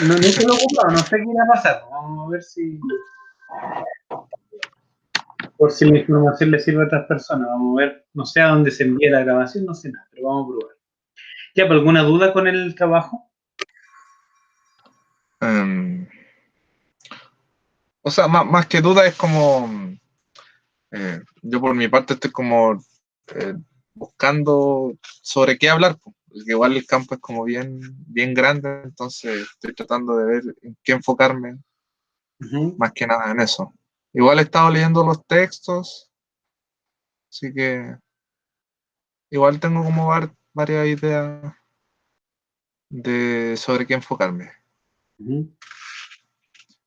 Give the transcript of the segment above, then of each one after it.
No, no se lo he ocupado, no sé qué irá a pasar. Vamos a ver si, por si la información le sirve a otras personas. Vamos a ver, no sé a dónde se envía la grabación, no sé nada, pero vamos a probar. Ya, ¿por alguna duda con el trabajo? Em, o sea, más que duda es como, yo por mi parte estoy como buscando sobre qué hablar, po, porque igual el campo es como bien grande, entonces estoy tratando de ver en qué enfocarme, Ujú. más que nada en eso. Igual he estado leyendo los textos, así que igual tengo como varias ideas de sobre qué enfocarme. Ujú.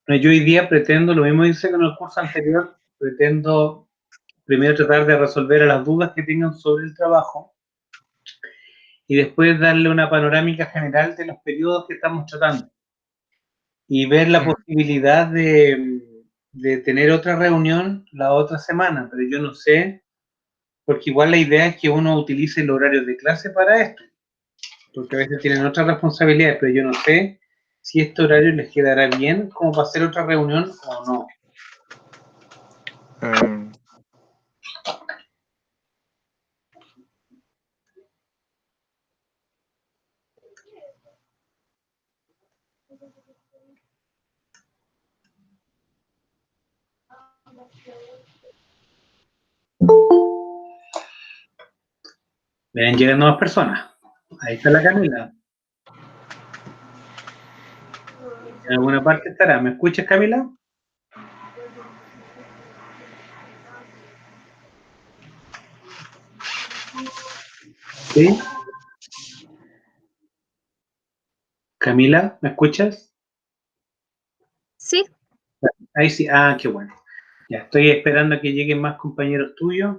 Bueno, yo hoy día pretendo, lo mismo hice con el curso anterior, pretendo primero tratar de resolver a las dudas que tengan sobre el trabajo y después darle una panorámica general de los periodos que estamos tratando y ver la Mm. posibilidad de tener otra reunión la otra semana, pero yo no sé, porque igual la idea es que uno utilice el horario de clase para esto, porque a veces tienen otras responsabilidades, pero yo no sé si este horario les quedará bien como para hacer otra reunión o no. Em, Ven, llegan nuevas personas. Ahí está la Camila. En alguna parte estará. ¿Me escuchas, Camila? Sí. Camila, ¿me escuchas? Sí, Ahí sí. Ah, qué bueno. Ya estoy esperando a que lleguen más compañeros tuyos,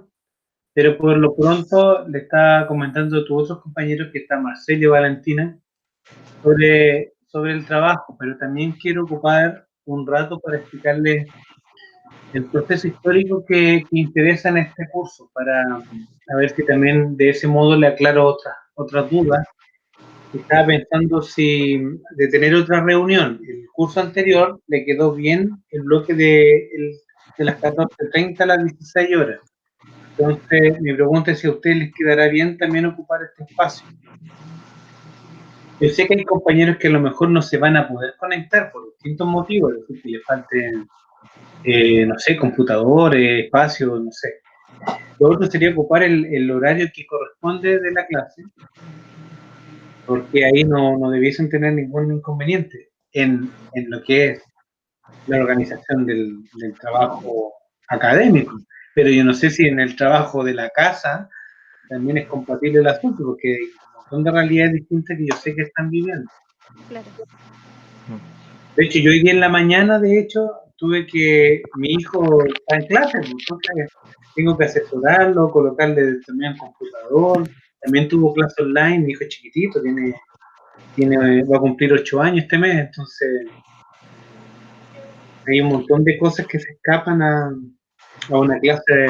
pero por lo pronto le estaba comentando a tus otros compañeros que está Marcelo y Valentina sobre el trabajo, pero también quiero ocupar un rato para explicarles el proceso histórico que interesa en este curso, para a ver si también de ese modo le aclaro otras dudas. Estaba pensando si de tener otra reunión. El curso anterior le quedó bien el bloque de las 14:30 a las 16 horas. Entonces, mi pregunta es si a ustedes les quedará bien también ocupar este espacio. Yo sé que hay compañeros que a lo mejor no se van a poder conectar por distintos motivos, es decir, que les falten, no sé, computadores, espacio, no sé. Lo otro sería ocupar el horario que corresponde de la clase, porque ahí no debiesen tener ningún inconveniente en lo que es la organización del trabajo académico. Pero yo no sé si en el trabajo de la casa también es compatible el asunto, porque hay un montón de realidades distintas que yo sé que están viviendo. claro. De hecho, yo hoy día en la mañana, de hecho, mi hijo está en clase, pues, entonces tengo que asesorarlo, colocarle también computador, también tuvo clase online, mi hijo es chiquitito, va a cumplir 8 años este mes, entonces hay un montón de cosas que se escapan a una clase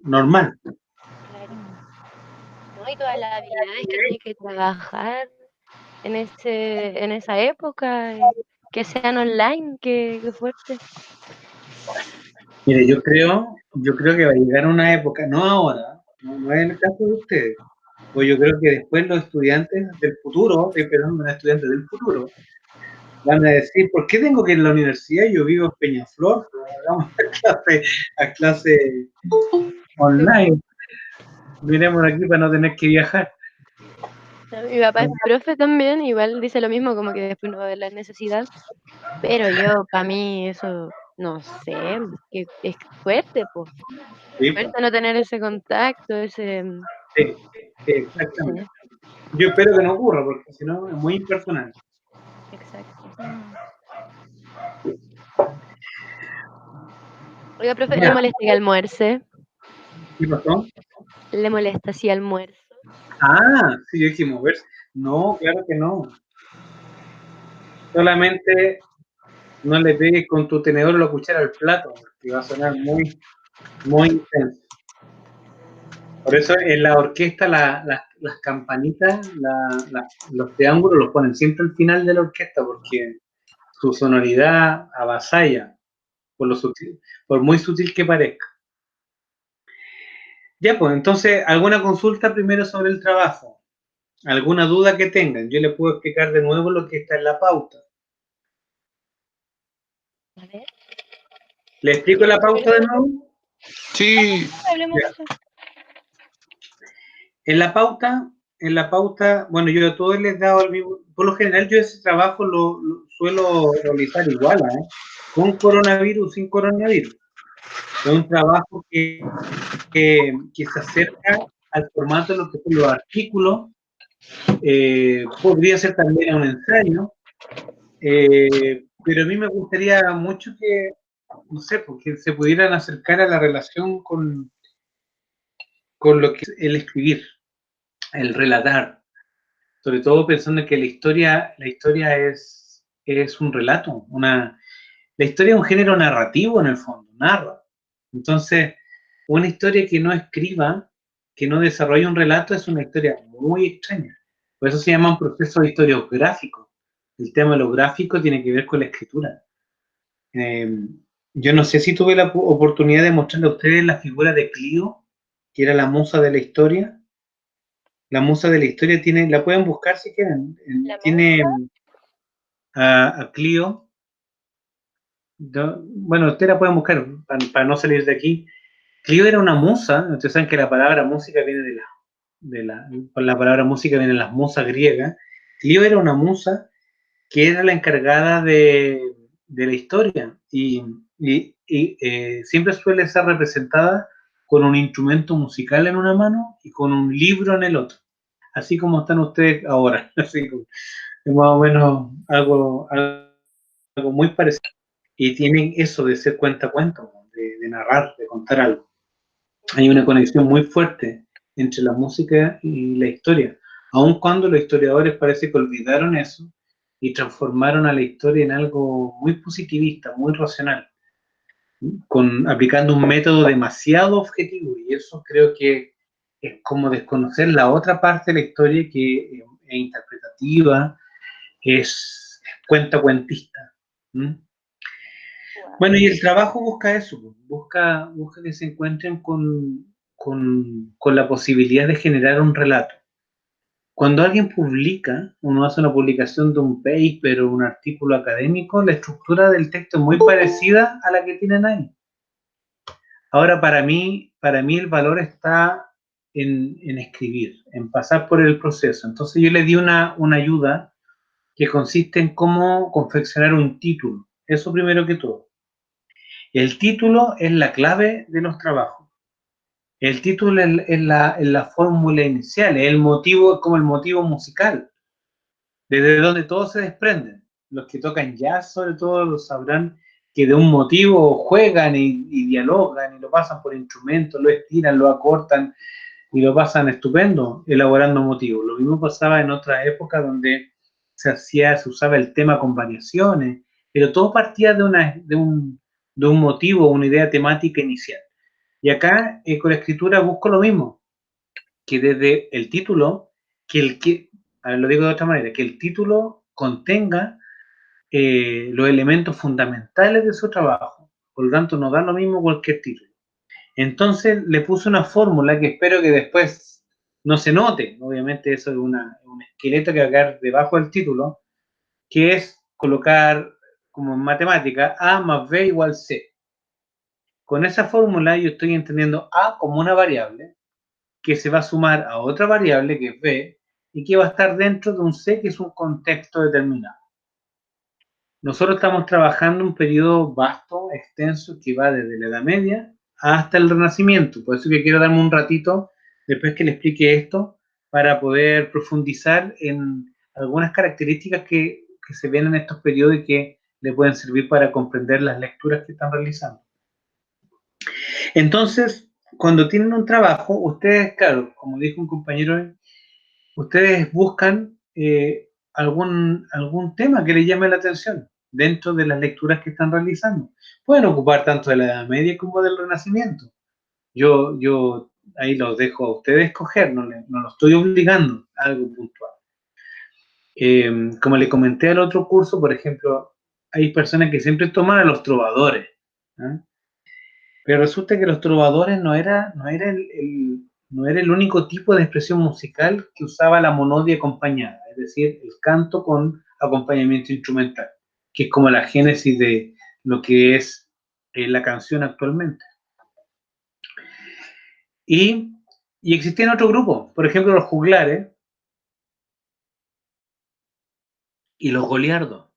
normal. Claro. ¿No? Y todas las habilidades que tiene que trabajar en esa época, que sean online, que fuerte. Mire, yo creo que va a llegar una época, no ahora, no es el caso de ustedes, pues yo creo que después los estudiantes del futuro, perdón, los estudiantes del futuro, van a decir, ¿por qué tengo que ir a la universidad? Yo vivo en Peñaflor, pues, hagamos a clase online, miremos aquí para no tener que viajar. Mi papá es profe también, igual dice lo mismo, como que después no va a haber la necesidad, pero yo, para mí, eso, no sé, que es fuerte, pues, Sí, pues, fuerte no tener ese contacto, ese, sí, sí, no exactamente. sé, Yo espero que no ocurra, porque si no es muy impersonal. exacto. Oiga, profe, ¿le Ya, molesta que almuerce? ¿qué pasó? ¿Le molesta si almuerzo? Ah, sí, yo dije moverse. No, claro que no. Solamente no le pegues con tu tenedor o la cuchara al plato, porque va a sonar muy intenso. Por eso en la orquesta las campanitas, los triángulos los ponen siempre al final de la orquesta, porque su sonoridad avasalla, por muy sutil que parezca. Ya, pues, entonces, ¿alguna consulta primero sobre el trabajo? ¿Alguna duda que tengan? Yo les puedo explicar de nuevo lo que está en la pauta. A ver. ¿Le explico la pauta de nuevo? Sí, Hablemos de eso. En la pauta, bueno, yo a todos les he dado el mismo, por lo general yo ese trabajo lo suelo realizar igual, con coronavirus, sin coronavirus. Es un trabajo que se acerca al formato de lo que son los artículos, podría ser también un ensayo, pero a mí me gustaría mucho que, no sé, porque se pudieran acercar a la relación con lo que es el escribir, el relatar, sobre todo pensando que la historia es un relato, la historia es un género narrativo en el fondo, narra. Entonces, una historia que no escriba, que no desarrolle un relato, es una historia muy extraña. Por eso se llama un proceso historiográfico. El tema de lo gráfico tiene que ver con la escritura. Eh, yo no sé si tuve la oportunidad de mostrarle a ustedes la figura de Clio, que era la musa de la historia. La musa de la historia tiene, la pueden buscar si quieren. La Tiene monja. a Clio. Bueno, ustedes la pueden buscar para no salir de aquí. Clio era una musa. Ustedes saben que la palabra música viene la palabra música viene de las musas griegas. Clio era una musa que era la encargada de la historia y siempre suele ser representada con un instrumento musical en una mano y con un libro en el otro, así como están ustedes ahora, así como más o menos algo muy parecido. Y tienen eso de ser cuentacuentos, de narrar, de contar algo. Hay una conexión muy fuerte entre la música y la historia, aun cuando los historiadores parece que olvidaron eso y transformaron a la historia en algo muy positivista, muy racional, aplicando un método demasiado objetivo, y eso creo que es como desconocer la otra parte de la historia que es interpretativa, es cuentacuentista. ¿Mm? Bueno, y el trabajo busca eso, busca que se encuentren con la posibilidad de generar un relato. Cuando alguien publica, uno hace una publicación de un paper o un artículo académico, la estructura del texto es muy parecida a la que tienen ahí. Ahora, para mí el valor está en escribir, en pasar por el proceso. Entonces yo le di una ayuda que consiste en cómo confeccionar un título. Eso primero que todo. El título es la clave de los trabajos. El título es la fórmula inicial, es el motivo, como el motivo musical, desde donde todos se desprenden. Los que tocan jazz, sobre todo, lo sabrán que de un motivo juegan y dialogan y lo pasan por instrumentos, lo estiran, lo acortan y lo pasan estupendo elaborando motivos. Lo mismo pasaba en otras épocas donde se usaba el tema con variaciones, pero todo partía de un motivo, una idea temática inicial. Y acá con la escritura busco lo mismo, que desde el título, a ver, lo digo de otra manera, que el título contenga los elementos fundamentales de su trabajo. Por lo tanto, no da lo mismo cualquier título. Entonces le puse una fórmula que espero que después no se note. Obviamente eso es un esqueleto que va a quedar debajo del título, que es colocar como en matemática A más B igual C. Con esa fórmula yo estoy entendiendo A como una variable que se va a sumar a otra variable que es B y que va a estar dentro de un C que es un contexto determinado. Nosotros estamos trabajando un periodo vasto, extenso, que va desde la Edad Media hasta el Renacimiento. Por eso que quiero darme un ratito, después que le explique esto, para poder profundizar en algunas características que se ven en estos periodos y que le pueden servir para comprender las lecturas que están realizando. Entonces, cuando tienen un trabajo, ustedes, claro, como dijo un compañero, ustedes buscan algún tema que les llame la atención dentro de las lecturas que están realizando. Pueden ocupar tanto de la Edad Media como del Renacimiento. Yo ahí los dejo a ustedes escoger, no los estoy obligando a algo puntual. Como le comenté al otro curso, por ejemplo, hay personas que siempre toman a los trovadores, ¿ah? Pero resulta que los trovadores no era el único tipo de expresión musical que usaba la monodia acompañada, es decir, el canto con acompañamiento instrumental, que es como la génesis de lo que es la canción actualmente. Y existían otros grupos, por ejemplo los juglares y los goliardos.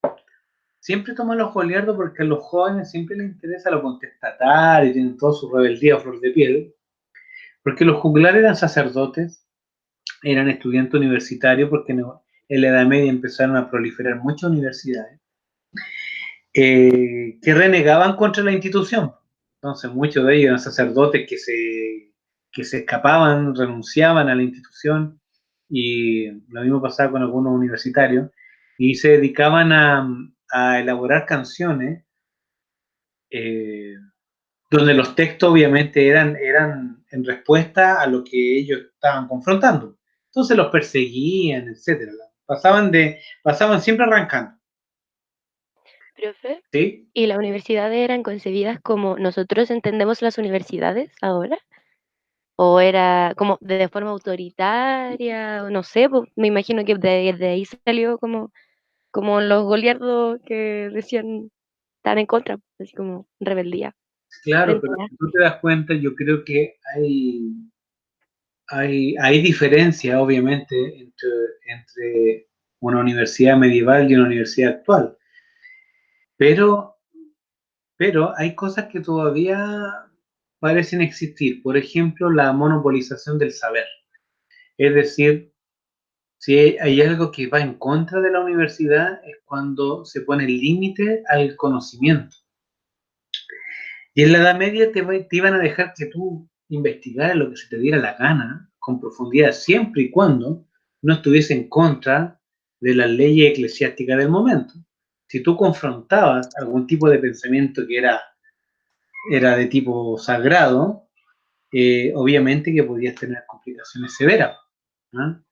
Siempre toman los goliardos porque a los jóvenes siempre les interesa lo contestatario y tienen toda su rebeldía a flor de piel, porque los juglares eran sacerdotes, eran estudiantes universitarios, porque en la Edad Media empezaron a proliferar muchas universidades, que renegaban contra la institución. Entonces muchos de ellos eran sacerdotes que se escapaban, renunciaban a la institución, y lo mismo pasaba con algunos universitarios, y se dedicaban a elaborar canciones eh, donde los textos obviamente eran en respuesta a lo que ellos estaban confrontando. Entonces los perseguían, etcétera. Pasaban siempre arrancando, Profe, ¿sí? ¿y las universidades eran concebidas como nosotros entendemos las universidades ahora? ¿O era como de forma autoritaria? O no sé, po, me imagino que de ahí salió como los goliardos que decían estar en contra, así como rebeldía Claro, frente pero a... si tú te das cuenta, yo creo que hay diferencia, obviamente, entre una universidad medieval y una universidad actual, pero, pero hay cosas que todavía parecen existir. Por ejemplo, la monopolización del saber. Es decir, si hay algo que va en contra de la universidad es cuando se pone el límite al conocimiento. Y en la Edad Media te iban a dejar que tú investigaras lo que se te diera la gana, con profundidad, siempre y cuando no estuviese en contra de las leyes eclesiásticas del momento. Si tú confrontabas algún tipo de pensamiento que era de tipo sagrado, obviamente que podías tener complicaciones severas, ¿no?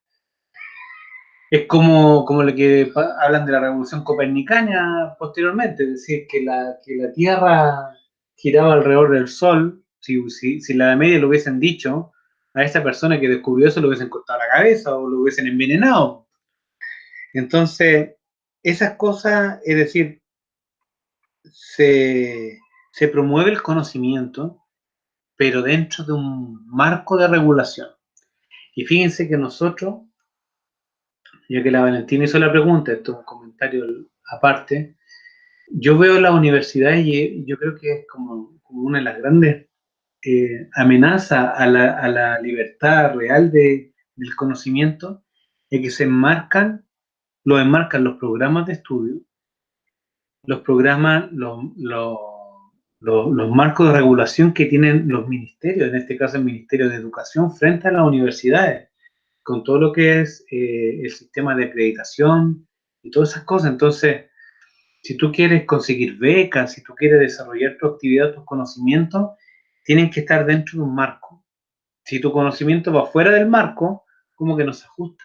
Es como lo que hablan de la revolución copernicana posteriormente, es decir, que la Tierra giraba alrededor del Sol. Si la Edad Media lo hubiesen dicho, a esa persona que descubrió eso lo hubiesen cortado la cabeza o lo hubiesen envenenado. Entonces, esas cosas, es decir, se promueve el conocimiento, pero dentro de un marco de regulación. Y fíjense que nosotros, ya que la Valentina hizo la pregunta, esto es un comentario aparte, yo veo las universidades y yo creo que es como una de las grandes amenazas a la libertad real del conocimiento, es que lo enmarcan los programas de estudio, los programas, los marcos de regulación que tienen los ministerios, en este caso el Ministerio de Educación, frente a las universidades, con todo lo que es el sistema de acreditación y todas esas cosas. Entonces, si tú quieres conseguir becas, si tú quieres desarrollar tu actividad, tus conocimientos, tienen que estar dentro de un marco. Si tu conocimiento va fuera del marco, como que no se ajusta.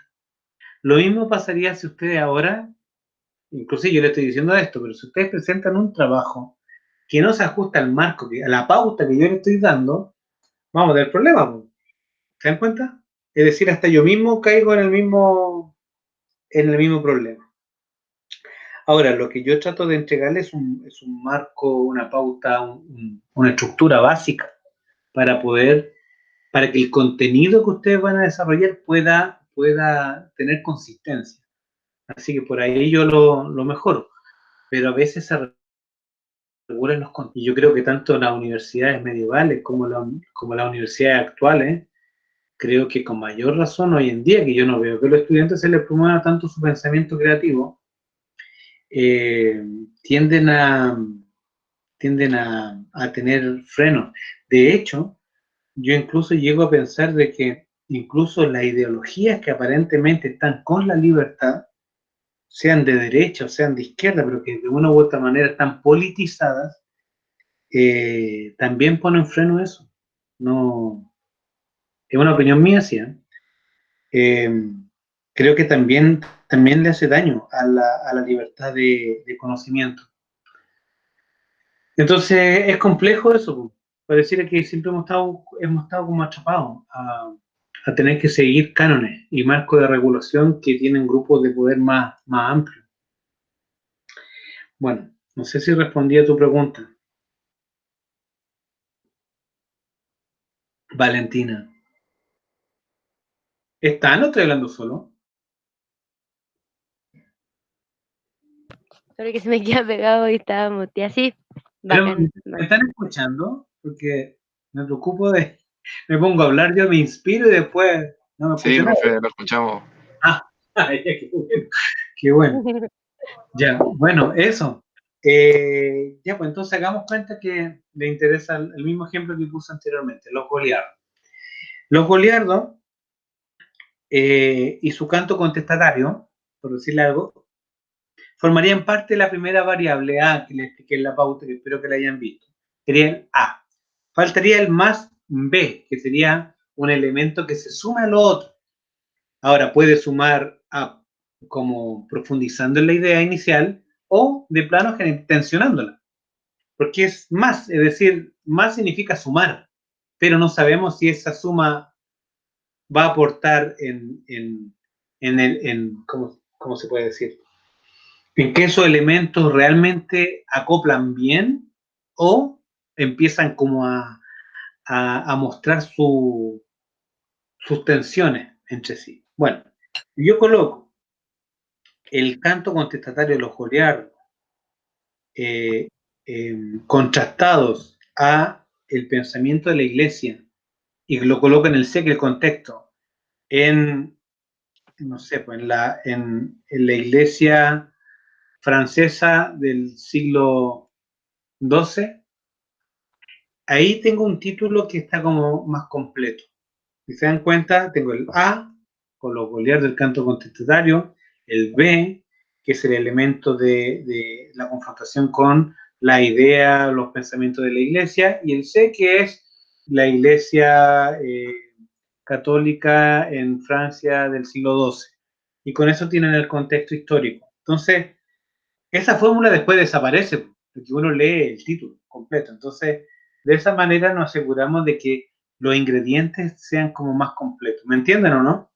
Lo mismo pasaría si ustedes ahora, inclusive yo le estoy diciendo esto, pero si ustedes presentan un trabajo que no se ajusta al marco, a la pauta que yo le estoy dando, vamos a tener problemas. ¿Se dan cuenta? Es decir, hasta yo mismo caigo en el mismo problema. Ahora, lo que yo trato de entregarles es un marco, una pauta, una estructura básica para para que el contenido que ustedes van a desarrollar pueda tener consistencia. Así que por ahí yo lo mejoro, pero a veces se regulan los contenidos. Y yo creo que tanto las universidades medievales como las universidades actuales, creo que con mayor razón hoy en día, que yo no veo que a los estudiantes se les promueva tanto su pensamiento creativo, eh, tienden a tener frenos. De hecho, yo incluso llego a pensar de que incluso las ideologías que aparentemente están con la libertad, sean de derecha o sean de izquierda, pero que de una u otra manera están politizadas, también ponen freno a eso. No, es una opinión mía, sí, ¿eh? Eh, Creo que también le hace daño a la libertad de conocimiento. Entonces es complejo eso, po. Pareciera que siempre hemos estado como atrapados a tener que seguir cánones y marcos de regulación que tienen grupos de poder más amplios. Bueno, no sé si respondí a tu pregunta, Valentina. ¿Está? ¿No estoy hablando solo? Solo que se me queda pegado y estaba muteada así. Pero Bacán. ¿me están escuchando? Porque me preocupo de... Me pongo a hablar, yo me inspiro y después no me Sí, escucho nada. profe, lo escuchamos. Ah, ya, qué bueno. Qué bueno. Ya, bueno, eso. Ya, pues entonces hagamos cuenta que le interesa el mismo ejemplo que puse anteriormente, los goliardos. Los goliardos y su canto contestatario, por decirle algo, formarían parte de la primera variable A que le expliqué en la pauta, que espero que la hayan visto. Sería el A. Faltaría el más B, que sería un elemento que se suma a lo otro. Ahora, puede sumar A como profundizando en la idea inicial o de plano tensionándola. Porque es más, es decir, más significa sumar, pero no sabemos si esa suma va a aportar ¿cómo se puede decir? En que esos elementos realmente acoplan bien o empiezan como a mostrar sus tensiones entre sí. Bueno, yo coloco el canto contestatario de los goliardos eh, contrastados a el pensamiento de la iglesia y lo coloco en el seque el contexto en, no sé, pues en la iglesia francesa del siglo XII, ahí tengo un título que está como más completo. Si se dan cuenta, tengo el A, con los Goliat del canto contestatario, el B, que es el elemento de la confrontación con la idea, los pensamientos de la iglesia, y el C, que es la iglesia católica en Francia del siglo XII. Y con eso tienen el contexto histórico. Entonces, esa fórmula después desaparece, porque uno lee el título completo. Entonces, de esa manera nos aseguramos de que los ingredientes sean como más completos. ¿Me entienden o no?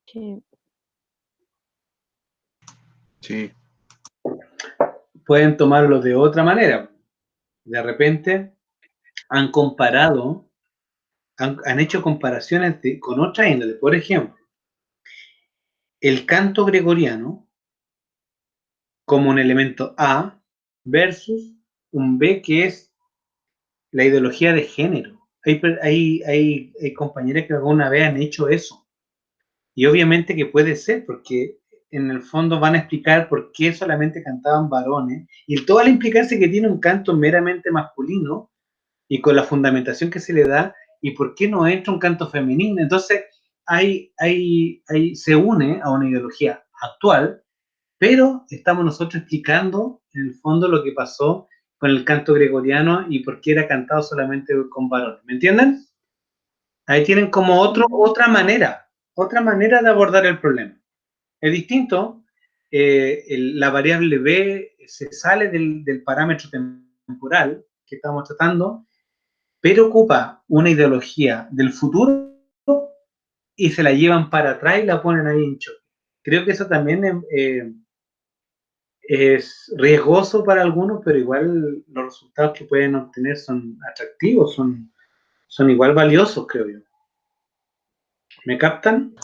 Sí. Sí, Pueden tomarlo de otra manera. De repente han comparado, han hecho comparaciones con otra índole. Por ejemplo, el canto gregoriano como un elemento A versus un B que es la ideología de género. Hay compañeras que alguna vez han hecho eso. Y obviamente que puede ser, porque en el fondo van a explicar por qué solamente cantaban varones y toda la implicancia que tiene un canto meramente masculino y con la fundamentación que se le da y por qué no entra un canto femenino. Entonces, se une a una ideología actual, pero estamos nosotros explicando en el fondo lo que pasó con el canto gregoriano y por qué era cantado solamente con varones. ¿Me entienden? Ahí tienen como otra manera de abordar el problema. Es distinto, la variable B se sale del parámetro temporal que estamos tratando, pero ocupa una ideología del futuro y se la llevan para atrás y la ponen ahí en choque. Creo que eso también es riesgoso para algunos, pero igual los resultados que pueden obtener son atractivos, son igual valiosos, creo yo. ¿Me captan?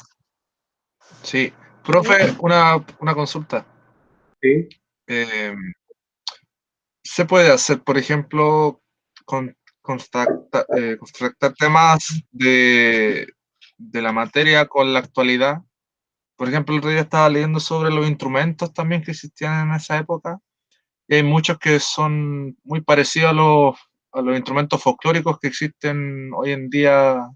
sí. Profe, una consulta. Sí. ¿Se puede hacer, por ejemplo, contrastar temas de la materia con la actualidad? Por ejemplo, el otro día estaba leyendo sobre los instrumentos también que existían en esa época, y hay muchos que son muy parecidos a los instrumentos folclóricos que existen hoy en día.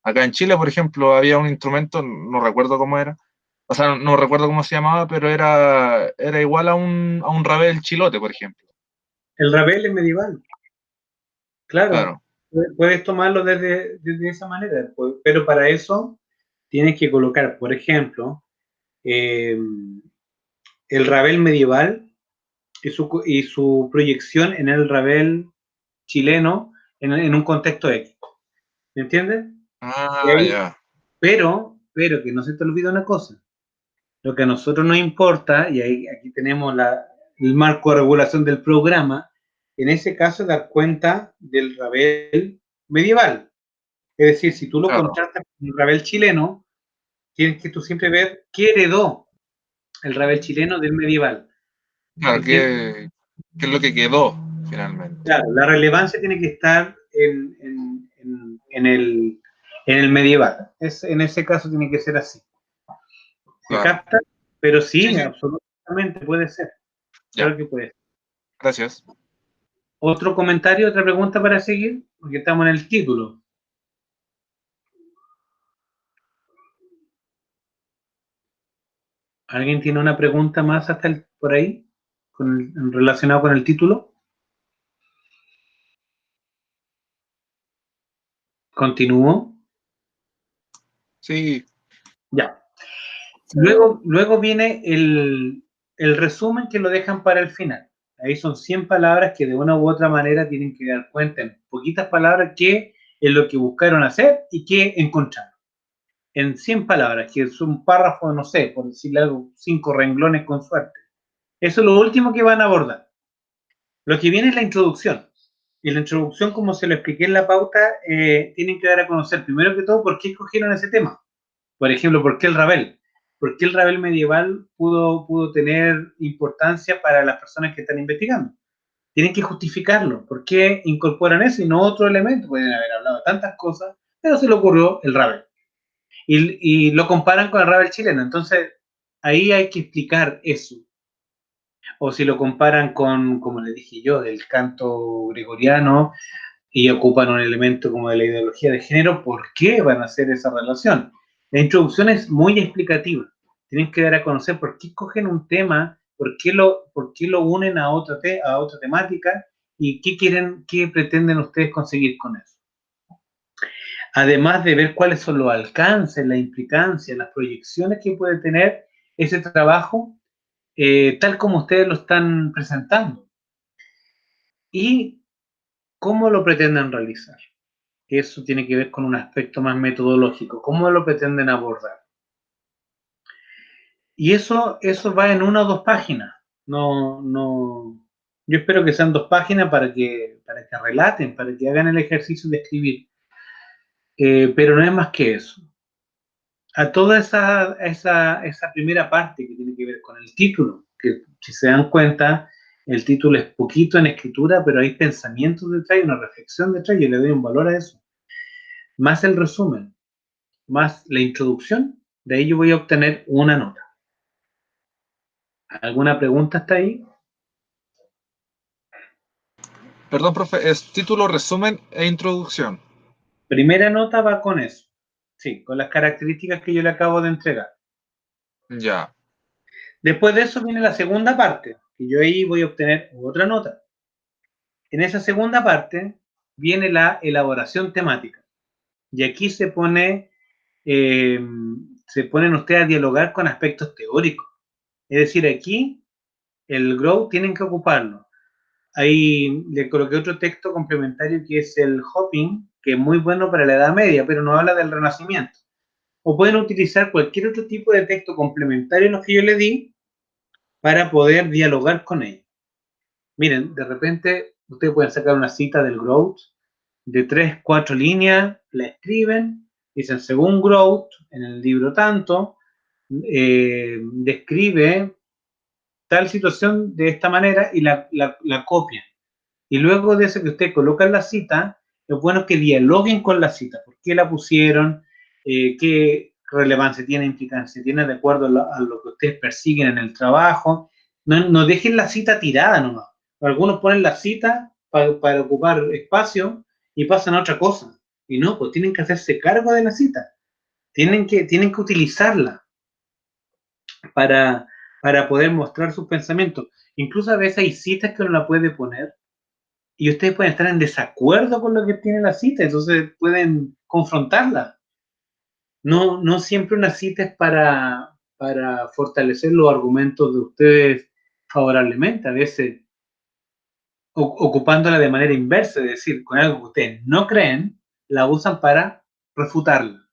Acá en Chile, por ejemplo, había un instrumento, no recuerdo cómo era, o sea, no recuerdo cómo se llamaba, pero era igual a un rabel chilote, por ejemplo. El rabel es medieval, claro. Claro, Puedes tomarlo desde esa manera, pero para eso tienes que colocar, por ejemplo, el rabel medieval y su proyección en el Ravel chileno en un contexto X. ¿Me entiendes? Ah, ya. Pero que no se te olvide una cosa. Lo que a nosotros nos importa, y ahí, aquí tenemos el marco de regulación del programa, en ese caso dar cuenta del Ravel medieval. Es decir, si tú lo Claro. contrastas con el Ravel chileno, tienes que tú siempre ver qué heredó el Ravel chileno del medieval. Claro, ¿Entiendes? ¿qué es lo que quedó finalmente? Claro, la relevancia tiene que estar en el medieval. En ese caso tiene que ser así. ¿Me Claro. capta? Pero Sí, sí, sí. absolutamente puede ser. Ya. Claro que puede ser. Gracias. ¿Otro comentario, otra pregunta para seguir? Porque estamos en el título. ¿Alguien tiene una pregunta más por ahí? Relacionado con el título. ¿Continúo? Sí. Ya. Sí. Luego viene el resumen que lo dejan para el final. Ahí son 100 palabras que de una u otra manera tienen que dar cuenta en poquitas palabras qué es lo que buscaron hacer y qué encontraron. En 100 palabras, que es un párrafo, no sé, por decirle algo, 5 renglones con suerte. Eso es lo último que van a abordar. Lo que viene es la introducción. Y la introducción, como se lo expliqué en la pauta, tienen que dar a conocer, primero que todo, por qué escogieron ese tema. Por ejemplo, ¿por qué el Ravel? ¿Por qué el Ravel medieval pudo tener importancia para las personas que están investigando? Tienen que justificarlo. ¿Por qué incorporan eso y no otro elemento? Pueden haber hablado de tantas cosas, pero se le ocurrió el Ravel. Y lo comparan con el Ravel chileno. Entonces, ahí hay que explicar eso. O si lo comparan con, como le dije yo, del canto gregoriano y ocupan un elemento como de la ideología de género, ¿por qué van a hacer esa relación? La introducción es muy explicativa. Tienen que dar a conocer por qué cogen un tema, por qué lo unen a a otra temática y qué pretenden ustedes conseguir con eso. Además de ver cuáles son los alcances, la implicancia, las proyecciones que puede tener ese trabajo, tal como ustedes lo están presentando. Y cómo lo pretenden realizar. Eso tiene que ver con un aspecto más metodológico. ¿Cómo lo pretenden abordar? Y eso va en una o dos páginas. Yo espero que sean 2 páginas para que relaten, para que hagan el ejercicio de escribir. Pero no es más que eso. A toda esa primera parte que tiene que ver con el título, que si se dan cuenta, el título es poquito en escritura, pero hay pensamientos detrás y una reflexión detrás, yo le doy un valor a eso. Más el resumen, más la introducción, de ahí yo voy a obtener una nota. ¿Alguna pregunta hasta ahí? Perdón, profe, es título, resumen e introducción. Primera nota va con eso. Sí, con las características que yo le acabo de entregar. Ya. Después de eso viene la segunda parte, que yo ahí voy a obtener otra nota. En esa segunda parte viene la elaboración temática. Y aquí eh, se ponen ustedes a dialogar con aspectos teóricos. Es decir, aquí el grow tienen que ocuparlo. Ahí le coloqué otro texto complementario que es el hopping, que es muy bueno para la Edad Media, pero no habla del Renacimiento. O pueden utilizar cualquier otro tipo de texto complementario a los que yo le di para poder dialogar con ellos. Miren, de repente ustedes pueden sacar una cita del Growth de 3, 4 líneas, la escriben, dicen según Growth, en el libro tanto, describe tal situación de esta manera y la copian. Y luego de eso que ustedes colocan la cita, lo bueno es que dialoguen con la cita. ¿Por qué la pusieron? ¿Qué relevancia tiene, implicancia tiene de acuerdo a lo que ustedes persiguen en el trabajo? No dejen la cita tirada nomás. Algunos ponen la cita para ocupar espacio y pasan a otra cosa. Y no, pues tienen que hacerse cargo de la cita. Tienen que utilizarla para, para poder mostrar sus pensamientos. Incluso a veces hay citas que uno la puede poner y ustedes pueden estar en desacuerdo con lo que tiene la cita, entonces pueden confrontarla. No siempre una cita es para fortalecer los argumentos de ustedes favorablemente, a veces ocupándola de manera inversa, es decir, con algo que ustedes no creen, la usan para refutarla.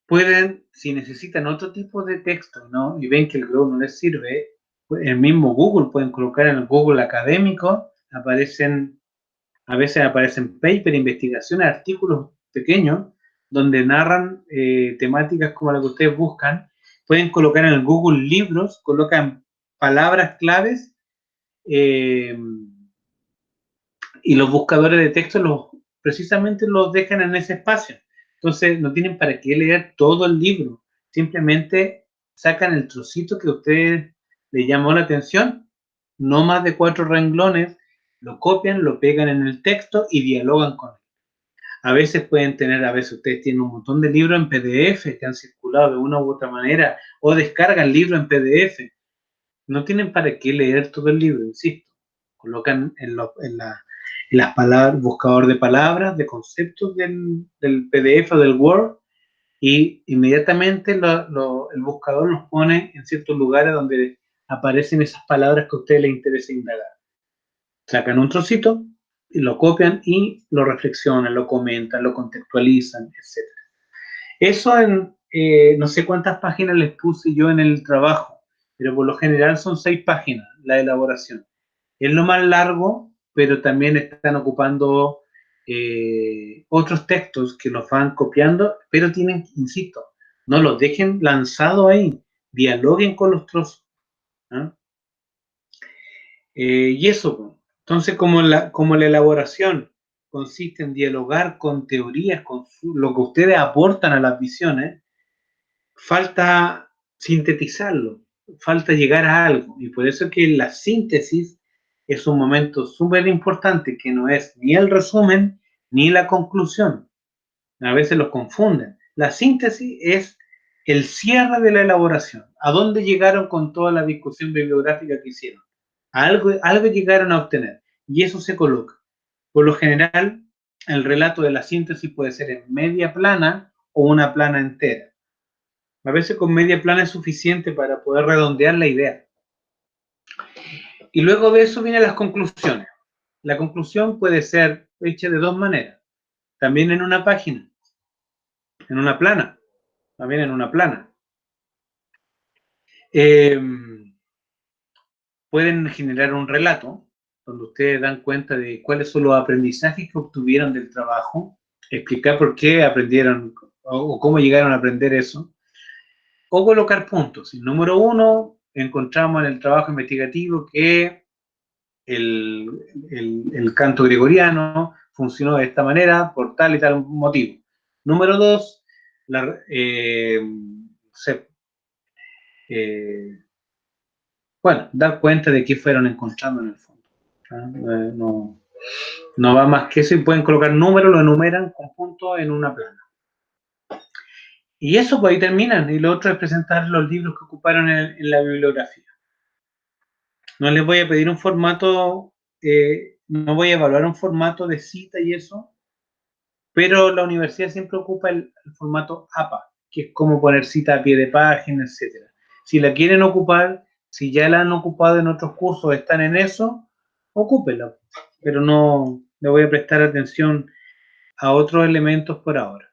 Pueden, si necesitan otro tipo de texto, ¿no? Y ven que el Grow no les sirve, el mismo Google, pueden colocar en el Google académico, a veces aparecen paper, investigaciones, artículos pequeños, donde narran temáticas como la que ustedes buscan. Pueden colocar en el Google libros, colocan palabras claves, y los buscadores de texto precisamente los dejan en ese espacio. Entonces no tienen para qué leer todo el libro, simplemente sacan el trocito que a ustedes les llamó la atención, no más de 4 renglones, lo copian, lo pegan en el texto y dialogan con él. A veces ustedes tienen un montón de libros en PDF que han circulado de una u otra manera, o descargan libros en PDF. No tienen para qué leer todo el libro, insisto. Colocan en las palabras, buscador de palabras, de conceptos del PDF o del Word, y inmediatamente el buscador los pone en ciertos lugares donde aparecen esas palabras que a ustedes les interesa indagar. Sacan un trocito y lo copian y lo reflexionan, lo comentan, lo contextualizan, etc. Eso no sé cuántas páginas les puse yo en el trabajo, pero por lo general son 6 páginas la elaboración. Es lo más largo, pero también están ocupando otros textos que los van copiando, pero tienen, insisto, no los dejen lanzados ahí, dialoguen con los trozos. ¿Ah? Y eso, entonces como la elaboración consiste en dialogar con teorías, con lo que ustedes aportan a las visiones, falta sintetizarlo, falta llegar a algo, y por eso es que la síntesis es un momento súper importante, que no es ni el resumen ni la conclusión. A veces los confunden. La síntesis es el cierre de la elaboración. ¿A dónde llegaron con toda la discusión bibliográfica que hicieron? Algo llegaron a obtener, y eso se coloca. Por lo general, el relato de la síntesis puede ser en media plana o una plana entera. A veces con media plana es suficiente para poder redondear la idea. Y luego de eso vienen las conclusiones. La conclusión puede ser hecha de 2 maneras. También en una página, en una plana. También en una plana. Pueden generar un relato donde ustedes dan cuenta de cuáles son los aprendizajes que obtuvieron del trabajo, explicar por qué aprendieron o cómo llegaron a aprender eso, o colocar puntos. El número 1, encontramos en el trabajo investigativo que el canto gregoriano funcionó de esta manera por tal y tal motivo. Número 2, dar cuenta de qué fueron encontrando en el fondo. No va más que eso, y pueden colocar números, lo enumeran con puntos en una plana. Y eso, pues ahí terminan, y lo otro es presentar los libros que ocuparon en la bibliografía. No les voy a pedir un formato, no voy a evaluar un formato de cita y eso, pero la universidad siempre ocupa el formato APA, que es como poner cita a pie de página, etc. Si la quieren ocupar, si ya la han ocupado en otros cursos, están en eso, ocúpenla, pero no le voy a prestar atención a otros elementos por ahora.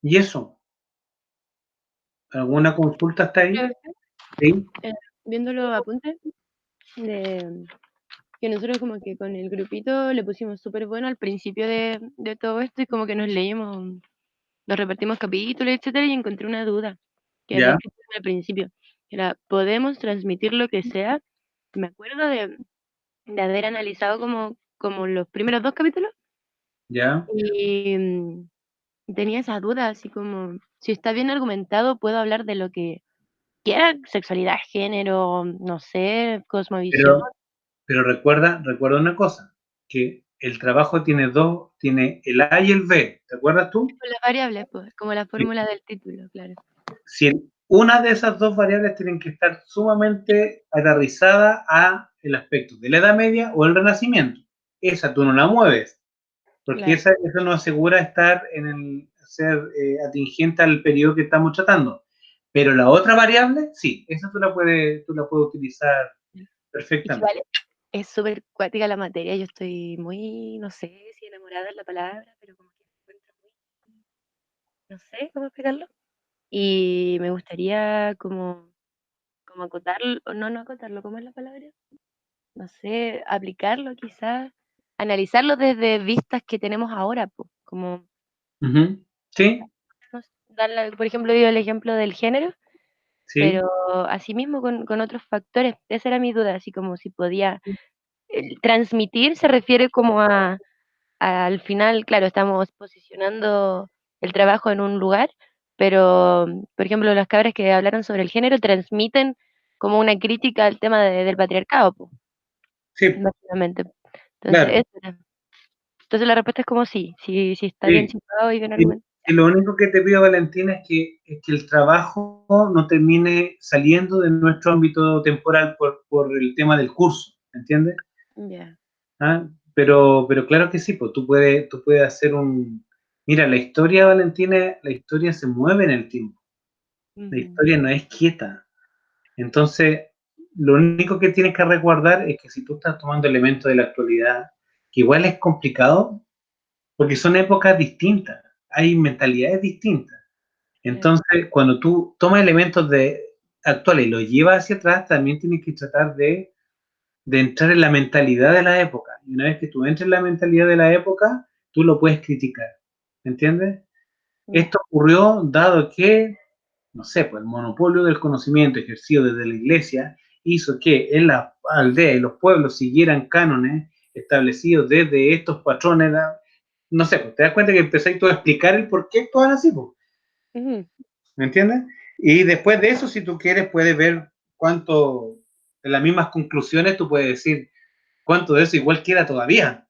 Y eso, ¿alguna consulta hasta ahí? ¿Sí? Viendo los apuntes, que nosotros como que con el grupito le pusimos súper bueno al principio de todo esto, y como que nos leímos, nos repartimos capítulos, etcétera, y encontré una duda que había ¿Ya? escrito al principio, que era: ¿podemos transmitir lo que sea? Me acuerdo de haber analizado como los primeros 2 capítulos, ¿Ya? y tenía esa duda, así como, si está bien argumentado, puedo hablar de lo que quiera: sexualidad, género, no sé, cosmovisión. Pero recuerda una cosa, que el trabajo tiene el A y el B, ¿te acuerdas tú? Con las variables, pues, como la fórmula del título, claro. Si una de esas 2 variables tienen que estar sumamente aterrizada a el aspecto de la Edad Media o el Renacimiento. Esa tú no la mueves, porque Claro. eso nos asegura ser atingente al periodo que estamos tratando. Pero la otra variable, sí, esa tú la puedes utilizar Es que perfectamente. vale, es súper cuática la materia. Yo estoy muy, no sé si enamorada es la palabra, pero como que me encuentro muy, no sé cómo explicarlo. Y me gustaría como acotarlo, no acotarlo, ¿cómo es la palabra? No sé, aplicarlo quizás, analizarlo desde vistas que tenemos ahora, po, como, Ujú. Sí, no sé, por ejemplo, dio el ejemplo del género, sí, pero asimismo con otros factores. Esa era mi duda, así como si podía transmitir, se refiere como al final, claro, estamos posicionando el trabajo en un lugar, pero, por ejemplo, las cabras que hablaron sobre el género transmiten como una crítica al tema del patriarcado, po, sí, básicamente. Entonces, claro, entonces la respuesta es como sí, sí está bien sí. situado y bien Y, argumentado. y lo único que te pido, Valentina, es que el trabajo no termine saliendo de nuestro ámbito temporal por el tema del curso, ¿entiendes? Ya. ¿Ah? Pero claro que sí, pues tú puedes hacer un... Mira, la historia, Valentina, la historia se mueve en el tiempo, la Ujú, historia no es quieta. Entonces, lo único que tienes que resguardar es que si tú estás tomando elementos de la actualidad, que igual es complicado, porque son épocas distintas, hay mentalidades distintas. claro. Entonces, cuando tú tomas elementos de actuales y los llevas hacia atrás, también tienes que tratar de entrar en la mentalidad de la época. Y una vez que tú entres en la mentalidad de la época, tú lo puedes criticar. ¿Entiendes? Ya. Esto ocurrió dado que, no sé, pues el monopolio del conocimiento ejercido desde la iglesia hizo que en las aldeas y los pueblos siguieran cánones establecidos desde estos patrones. No sé, pues te das cuenta que empezáis tú a explicar el por qué actúan así, pues. Ujú, ¿Me entiendes? Y después de eso, si tú quieres, puedes ver cuánto, en las mismas conclusiones, tú puedes decir cuánto de eso igual queda todavía.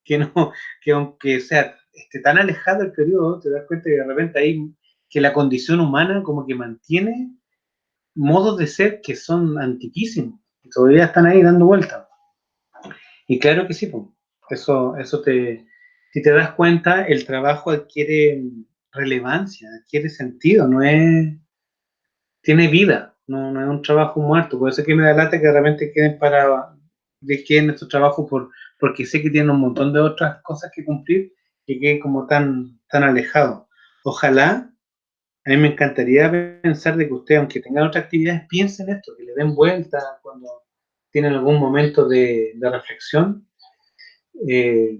Que no, que aunque sea tan alejado el periodo, te das cuenta que de repente hay que la condición humana como que mantiene modos de ser que son antiquísimos, que todavía están ahí dando vueltas. Y claro que sí, pues, eso si te das cuenta, el trabajo adquiere relevancia, adquiere sentido, no es, tiene vida, no es un trabajo muerto. Por eso es que me da lata que de repente queden para, de que en nuestro trabajo porque sé que tienen un montón de otras cosas que cumplir y que como tan alejado. Ojalá, a mí me encantaría pensar de que ustedes, aunque tengan otras actividades, piensen esto, que le den vuelta cuando tienen algún momento de reflexión. Eh,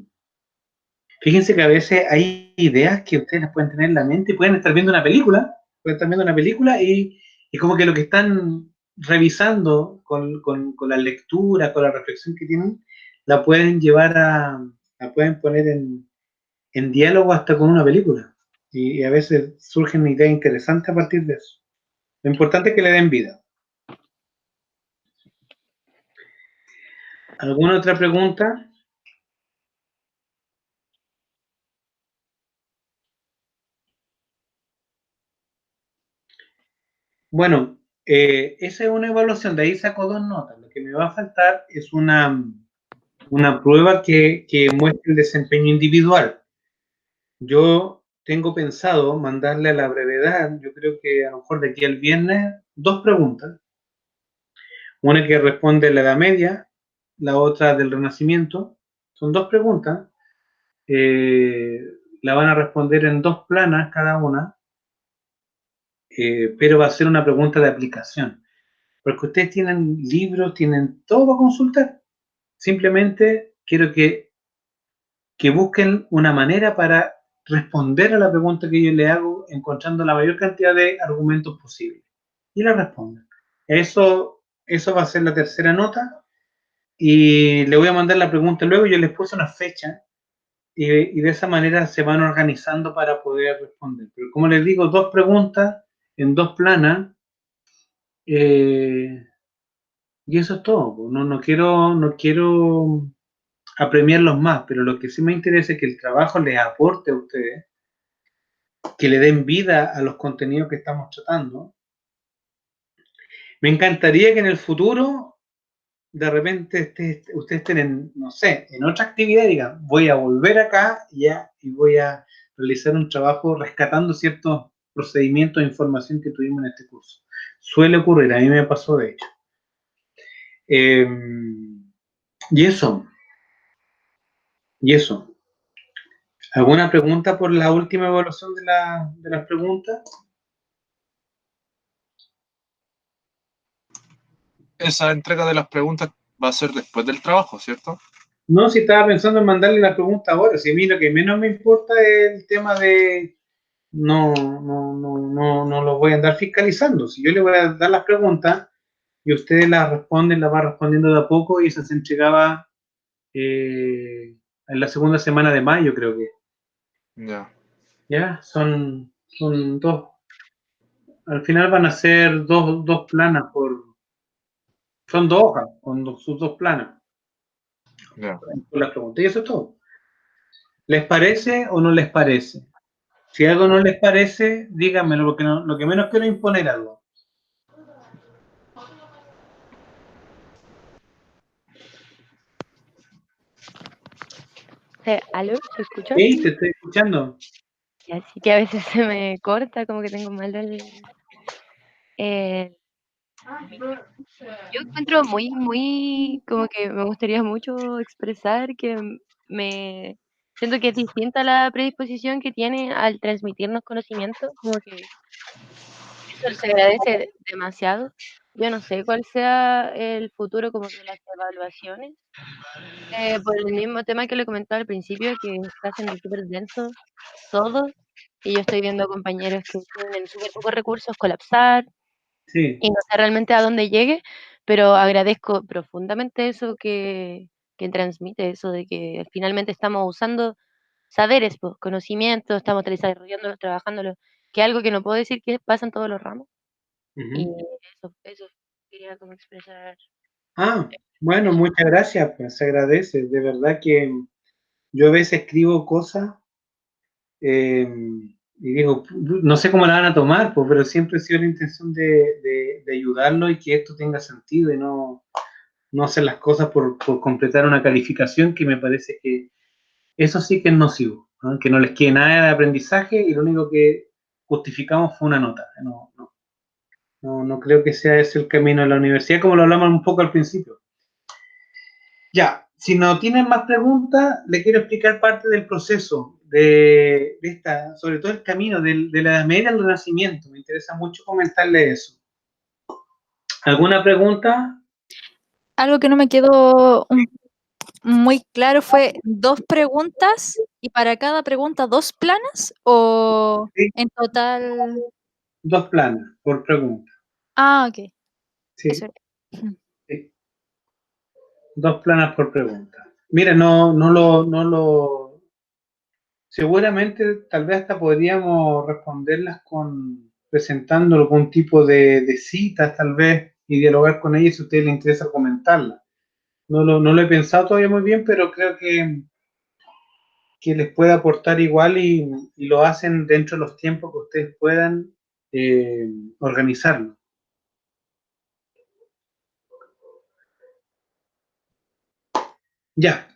Fíjense que a veces hay ideas que ustedes las pueden tener en la mente y pueden estar viendo una película, pueden estar viendo una película y como que lo que están revisando con la lectura, con la reflexión que tienen, la pueden la pueden poner en diálogo hasta con una película. Y a veces surgen ideas interesantes a partir de eso. Lo importante es que le den vida. ¿Alguna otra pregunta? Bueno, esa es una evaluación, de ahí saco 2 notas. Lo que me va a faltar es una prueba que muestre el desempeño individual. Yo tengo pensado mandarle a la brevedad, yo creo que a lo mejor de aquí al viernes, 2 preguntas. Una que responde la Edad Media, la otra del Renacimiento. Son 2 preguntas. eh, la van a responder en 2 planas cada una, pero va a ser una pregunta de aplicación. Porque ustedes tienen libros, tienen todo para consultar. Simplemente quiero que busquen una manera para responder a la pregunta que yo le hago, encontrando la mayor cantidad de argumentos posibles. Y la responden. Eso va a ser la tercera nota. Y le voy a mandar la pregunta luego. Yo les puse una fecha y de esa manera se van organizando para poder responder. Pero como les digo, 2 preguntas en 2 planas. eh, y eso es todo. No quiero apremiarlos más, pero lo que sí me interesa es que el trabajo les aporte a ustedes, que le den vida a los contenidos que estamos tratando. Me encantaría que en el futuro, de repente, ustedes estén en, no sé, en otra actividad y digan, voy a volver acá ya y voy a realizar un trabajo rescatando ciertos procedimientos de información que tuvimos en este curso. Suele ocurrir, a mí me pasó de hecho. Y eso. ¿Alguna pregunta por la última evaluación de las preguntas? Esa entrega de las preguntas va a ser después del trabajo, ¿cierto? No, si estaba pensando en mandarle la pregunta ahora. Si a mí lo que menos me importa es el tema de... No lo voy a andar fiscalizando. Si yo le voy a dar las preguntas y ustedes las responden, las va respondiendo de a poco y esa se entregaba en la segunda semana de mayo, creo que. Ya. Ya, son dos. Al final van a ser dos planas son dos hojas, con sus dos planas. Ya. Por las preguntas. Y eso es todo. ¿Les parece o no les parece? Si algo no les parece, díganmelo, porque lo que menos quiero es imponer algo. ¿Aló? ¿Se escucha? Hey, te estoy escuchando. Así que a veces se me corta, como que tengo mal el yo encuentro muy, como que me gustaría mucho expresar que me siento que es distinta la predisposición que tiene al transmitirnos conocimiento, como que eso se agradece demasiado. Yo no sé cuál sea el futuro como de las evaluaciones, por el mismo tema que le comentaba al principio, que está siendo súper denso todo, y yo estoy viendo compañeros que tienen súper pocos recursos colapsar, Sí. y no sé realmente a dónde llegue, pero agradezco profundamente eso que transmite, eso de que finalmente estamos usando saberes, pues, conocimientos, estamos desarrollándolos, trabajándolo, que es algo que no puedo decir que pasa en todos los ramos. Y Uh-huh. eso quería como expresar. Bueno, muchas gracias, pues se agradece. De verdad que yo a veces escribo cosas y digo, no sé cómo la van a tomar, pues, pero siempre ha sido la intención de ayudarlo y que esto tenga sentido y no hacer las cosas por completar una calificación que me parece que eso sí que es nocivo, ¿no? Que no les quede nada de aprendizaje y lo único que justificamos fue una nota. No creo que sea ese el camino de la universidad, como lo hablamos un poco al principio. Ya, si no tienen más preguntas, le quiero explicar parte del proceso de esta, sobre todo el camino de la Edad Media al Renacimiento. Me interesa mucho comentarle eso. ¿Alguna pregunta? Algo que no me quedó muy claro fue 2 preguntas y para cada pregunta 2 planas o Sí, en total. 2 planas por pregunta. Ok, eso Sí, era. Ujú. sí, 2 planas por pregunta. Mira, no lo. Seguramente, tal vez hasta podríamos responderlas presentando algún tipo de citas, tal vez, y dialogar con ellas si a ustedes les interesa comentarlas. No lo he pensado todavía muy bien, pero creo que les puede aportar igual y lo hacen dentro de los tiempos que ustedes puedan organizarlo. Ya.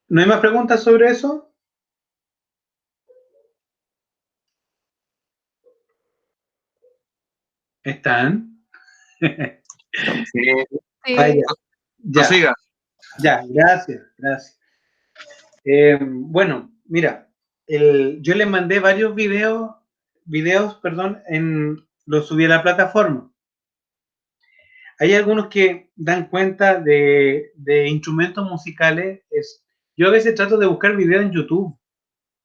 ¿No hay más preguntas sobre eso? ¿Están? Sí. Ah, Sí. ya, Prosiga. ya, gracias. Bueno, mira, yo les mandé varios videos, perdón, los subí a la plataforma. Hay algunos que dan cuenta de instrumentos musicales. Yo a veces trato de buscar videos en YouTube.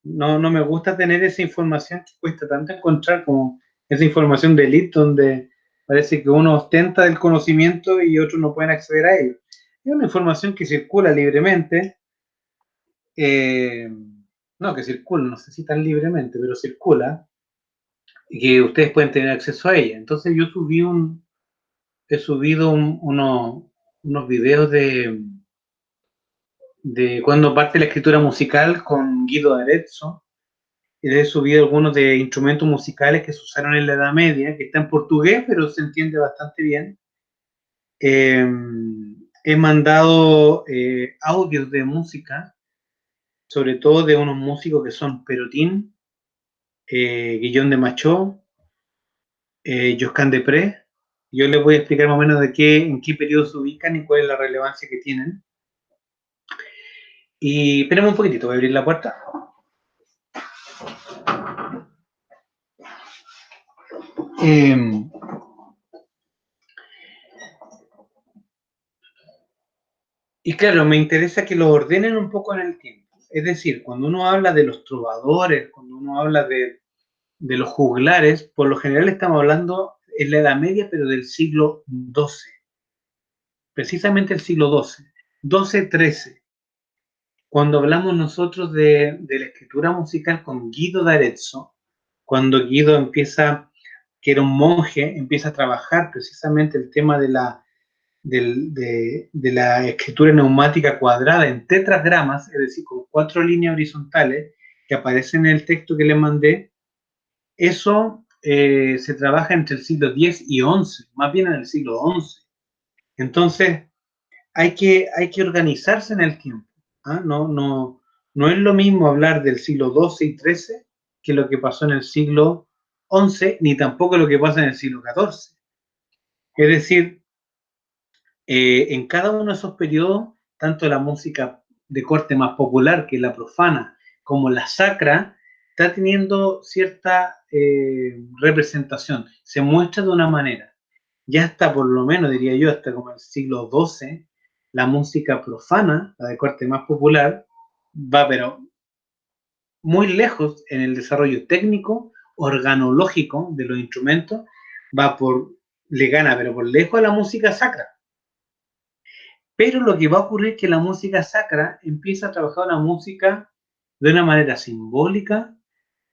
No me gusta tener esa información que cuesta tanto encontrar como esa información de elite donde parece que uno ostenta del conocimiento y otros no pueden acceder a ello. Es una información que circula libremente. eh, no, que circula, no sé si tan libremente, pero circula y que ustedes pueden tener acceso a ella. Entonces yo he subido unos videos de cuando parte la escritura musical con Guido Arezzo. Y he subido algunos de instrumentos musicales que se usaron en la Edad Media, que está en portugués, pero se entiende bastante bien. Eh, He mandado audios de música, sobre todo de unos músicos que son Perotín, Guillaume de Machaut, Josquin des Prez. Yo les voy a explicar más o menos en qué periodo se ubican y cuál es la relevancia que tienen. Y esperemos un poquitito, voy a abrir la puerta. Y claro, me interesa que lo ordenen un poco en el tiempo. Es decir, cuando uno habla de los trovadores, cuando uno habla de los juglares, por lo general estamos hablando en la Edad Media, pero del siglo XII. Precisamente el siglo XII, XII-XIII. Cuando hablamos nosotros de la escritura musical con Guido d'Arezzo, cuando Guido empieza, que era un monje, empieza a trabajar precisamente el tema de la escritura neumática cuadrada en tetragramas, es decir, con 4 líneas horizontales que aparecen en el texto que le mandé, eso se trabaja entre el siglo X y XI, más bien en el siglo XI. Entonces, hay que organizarse en el tiempo. ¿Ah? No es lo mismo hablar del siglo XII y XIII que lo que pasó en el siglo XI, ni tampoco lo que pasa en el siglo XIV. Es decir, en cada uno de esos periodos, tanto la música de corte más popular, que es la profana, como la sacra, está teniendo cierta representación, se muestra de una manera. Ya hasta, por lo menos, diría yo, hasta como el siglo XII, la música profana, la de corte más popular, va pero muy lejos en el desarrollo técnico, organológico de los instrumentos, le gana, pero por lejos a la música sacra. Pero lo que va a ocurrir es que la música sacra empieza a trabajar la música de una manera simbólica,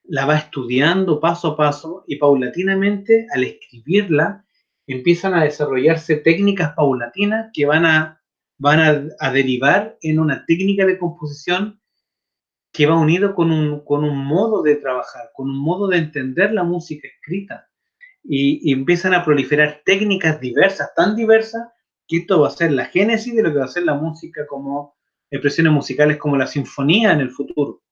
la va estudiando paso a paso y paulatinamente al escribirla empiezan a desarrollarse técnicas paulatinas que van a derivar en una técnica de composición que va unido con un modo de trabajar, con un modo de entender la música escrita. Y empiezan a proliferar técnicas diversas, tan diversas, que esto va a ser la génesis de lo que va a ser la música como expresiones musicales como la sinfonía en el futuro.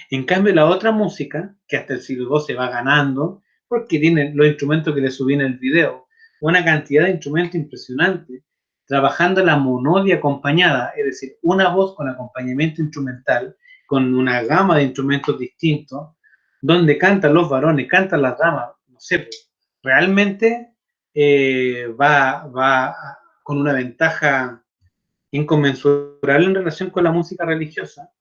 En cambio, la otra música, que hasta el siglo XII va ganando, porque tiene los instrumentos que le subí en el video, una cantidad de instrumentos impresionante, trabajando la monodia acompañada, es decir, una voz con acompañamiento instrumental, con una gama de instrumentos distintos, donde cantan los varones, cantan las damas, no sé, realmente va con una ventaja inconmensurable en relación con la música religiosa.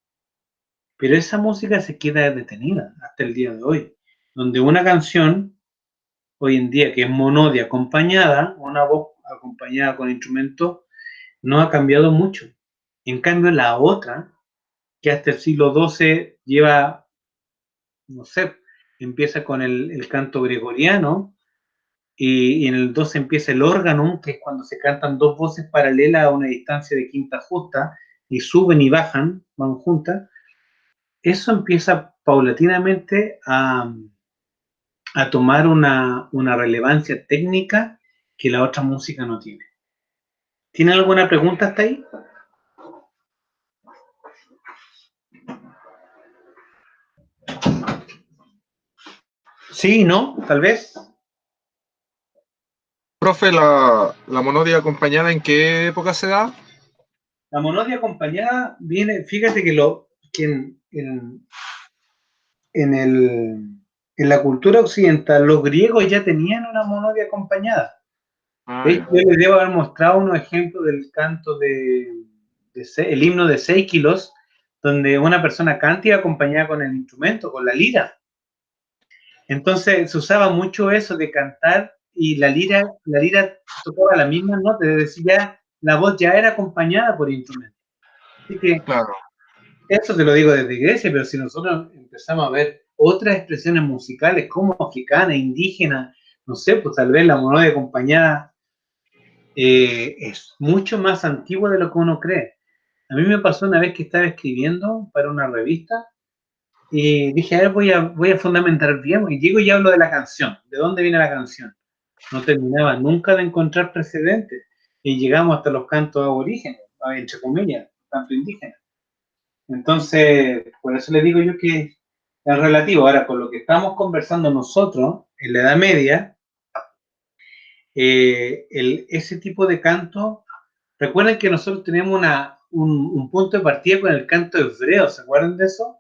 Pero esa música se queda detenida hasta el día de hoy, donde una canción, hoy en día, que es monodia acompañada, una voz acompañada con instrumentos, no ha cambiado mucho. En cambio, la otra, que hasta el siglo XII lleva, no sé, empieza con el canto gregoriano, y en el XII empieza el órgano, que es cuando se cantan dos voces paralelas a una distancia de quinta justa, y suben y bajan, van juntas. Eso empieza paulatinamente a tomar una relevancia técnica que la otra música no tiene. ¿Tiene alguna pregunta hasta ahí? Sí, ¿no? Tal vez. Profe, ¿la monodia acompañada en qué época se da? La monodia acompañada viene, fíjate que en la cultura occidental los griegos ya tenían una monodia acompañada. De hecho, yo les debo haber mostrado unos ejemplos del canto el himno de Seikilos, donde una persona canta y acompañada con el instrumento, con la lira. Entonces se usaba mucho eso de cantar y la lira tocaba la misma nota, es decir, ya la voz ya era acompañada por instrumento. Así que Claro. eso te lo digo desde Grecia, pero si nosotros empezamos a ver otras expresiones musicales como africanas, indígenas, no sé, pues tal vez la monodia acompañada es mucho más antigua de lo que uno cree. A mí me pasó una vez que estaba escribiendo para una revista y dije, a ver, voy a fundamentar bien, y llego y hablo de la canción, de dónde viene la canción. No terminaba nunca de encontrar precedentes y llegamos hasta los cantos aborígenes, entre comillas, canto indígena. Entonces, por eso le digo yo que Es relativo. Ahora, con lo que estamos conversando nosotros en la Edad Media, ese tipo de canto, recuerden que nosotros tenemos un punto de partida con el canto hebreo, ¿se acuerdan de eso?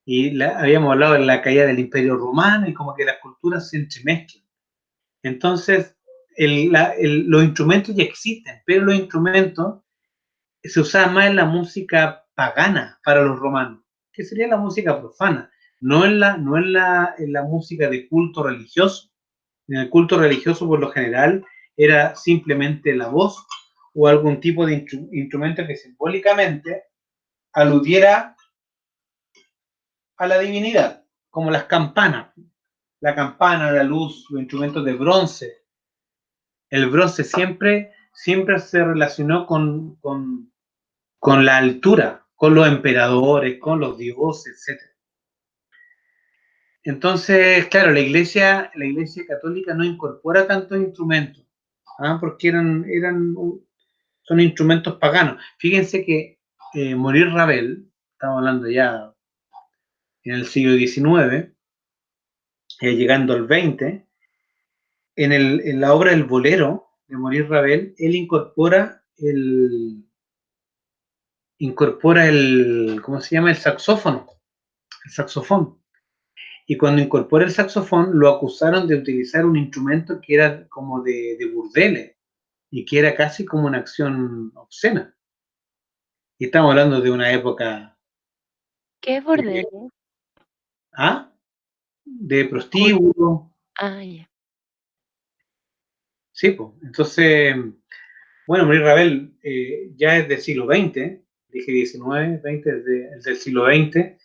Y habíamos hablado de la caída del Imperio Romano y como que las culturas se entremezclan. Entonces, los instrumentos ya existen, pero los instrumentos se usaban más en la música pagana para los romanos, que sería la música profana, no en la música de culto religioso. En el culto religioso, por lo general, era simplemente la voz o algún tipo de instrumento que simbólicamente aludiera a la divinidad, como las campanas. La campana, la luz, los instrumentos de bronce. El bronce siempre se relacionó con la altura, con los emperadores, con los dioses, etc. Entonces, claro, la iglesia católica no incorpora tantos instrumentos, porque son instrumentos paganos. Fíjense que Maurice Ravel, estamos hablando ya en el siglo XIX, llegando al XX, en la obra El Bolero de Maurice Ravel, él incorpora ¿cómo se llama? El saxofón. Y cuando incorpora el saxofón, lo acusaron de utilizar un instrumento que era como de burdeles y que era casi como una acción obscena. Y estamos hablando de una época ¿Qué es bordel? de prostíbulo. Ya. Sí, pues. Entonces, bueno, Maurice Ravel ya es del siglo XX, dije 19, 20, es del siglo XX,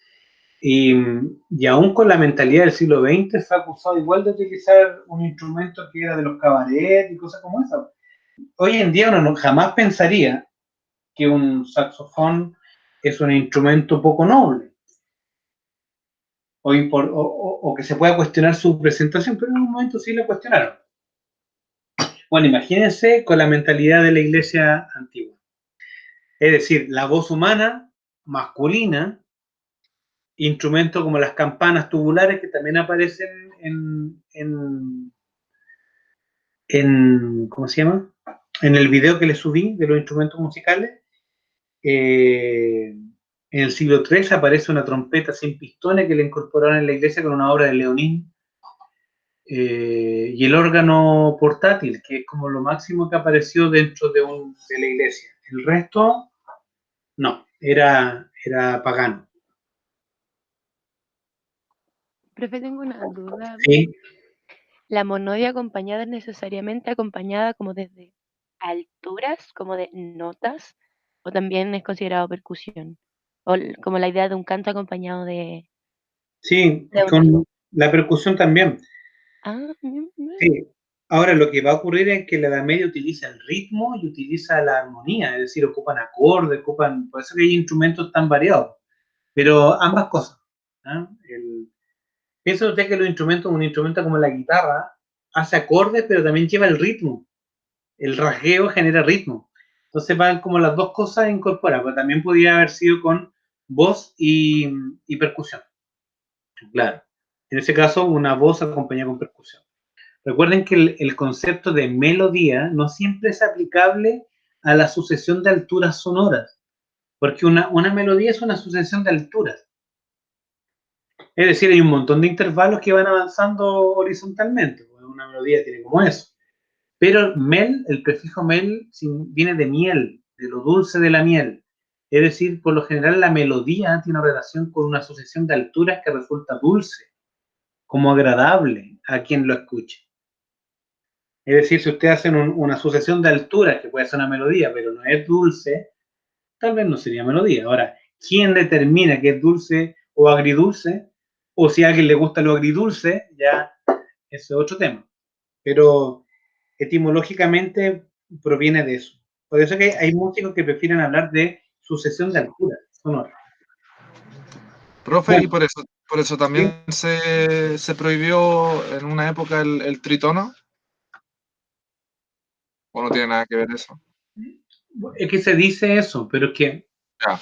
y aún con la mentalidad del siglo XX fue acusado igual de utilizar un instrumento que era de los cabarets y cosas como esa. Hoy en día uno jamás pensaría que un saxofón es un instrumento poco noble, o que se pueda cuestionar su presentación, pero en un momento sí la cuestionaron. Bueno, imagínense con la mentalidad de la iglesia antigua. Es decir, la voz humana, masculina, instrumentos como las campanas tubulares que también aparecen ¿cómo se llama? En el video que les subí de los instrumentos musicales. En el siglo III aparece una trompeta sin pistones que le incorporaron en la iglesia con una obra de Leonín. Y el órgano portátil, que es como lo máximo que apareció dentro de la iglesia. El resto, no, era pagano. Profe, tengo una duda. Sí. ¿La monodia acompañada es necesariamente acompañada como desde alturas, como de notas, o también es considerado percusión? O como la idea de un canto acompañado Sí, de una... con la percusión también. mm. Sí. Ahora, lo que va a ocurrir es que la Edad Media utiliza el ritmo y utiliza la armonía, es decir, ocupan acordes, por eso que hay instrumentos tan variados, pero ambas cosas. Piensa usted que un instrumento como la guitarra, hace acordes, pero también lleva el ritmo. El rasgueo genera ritmo. Entonces van como las dos cosas incorporadas, pero también podría haber sido con voz y percusión. Claro. En ese caso, una voz acompañada con percusión. Recuerden que el concepto de melodía no siempre es aplicable a la sucesión de alturas sonoras, porque una melodía es una sucesión de alturas. Es decir, hay un montón de intervalos que van avanzando horizontalmente. Una melodía tiene como eso. Pero el prefijo mel viene de miel, de lo dulce de la miel. Es decir, por lo general la melodía tiene una relación con una sucesión de alturas que resulta dulce, como agradable a quien lo escuche. Es decir, si ustedes hacen una sucesión de alturas, que puede ser una melodía, pero no es dulce, tal vez no sería melodía. Ahora, ¿quién determina que es dulce o agridulce? O si a alguien le gusta lo agridulce, ya ese es otro tema. Pero etimológicamente proviene de eso. Por eso que hay músicos que prefieren hablar de sucesión de alturas sonora. Profe, Bueno, y por eso también se prohibió en una época el tritono. ¿O no tiene nada que ver eso? es que se dice eso, pero es que Ya.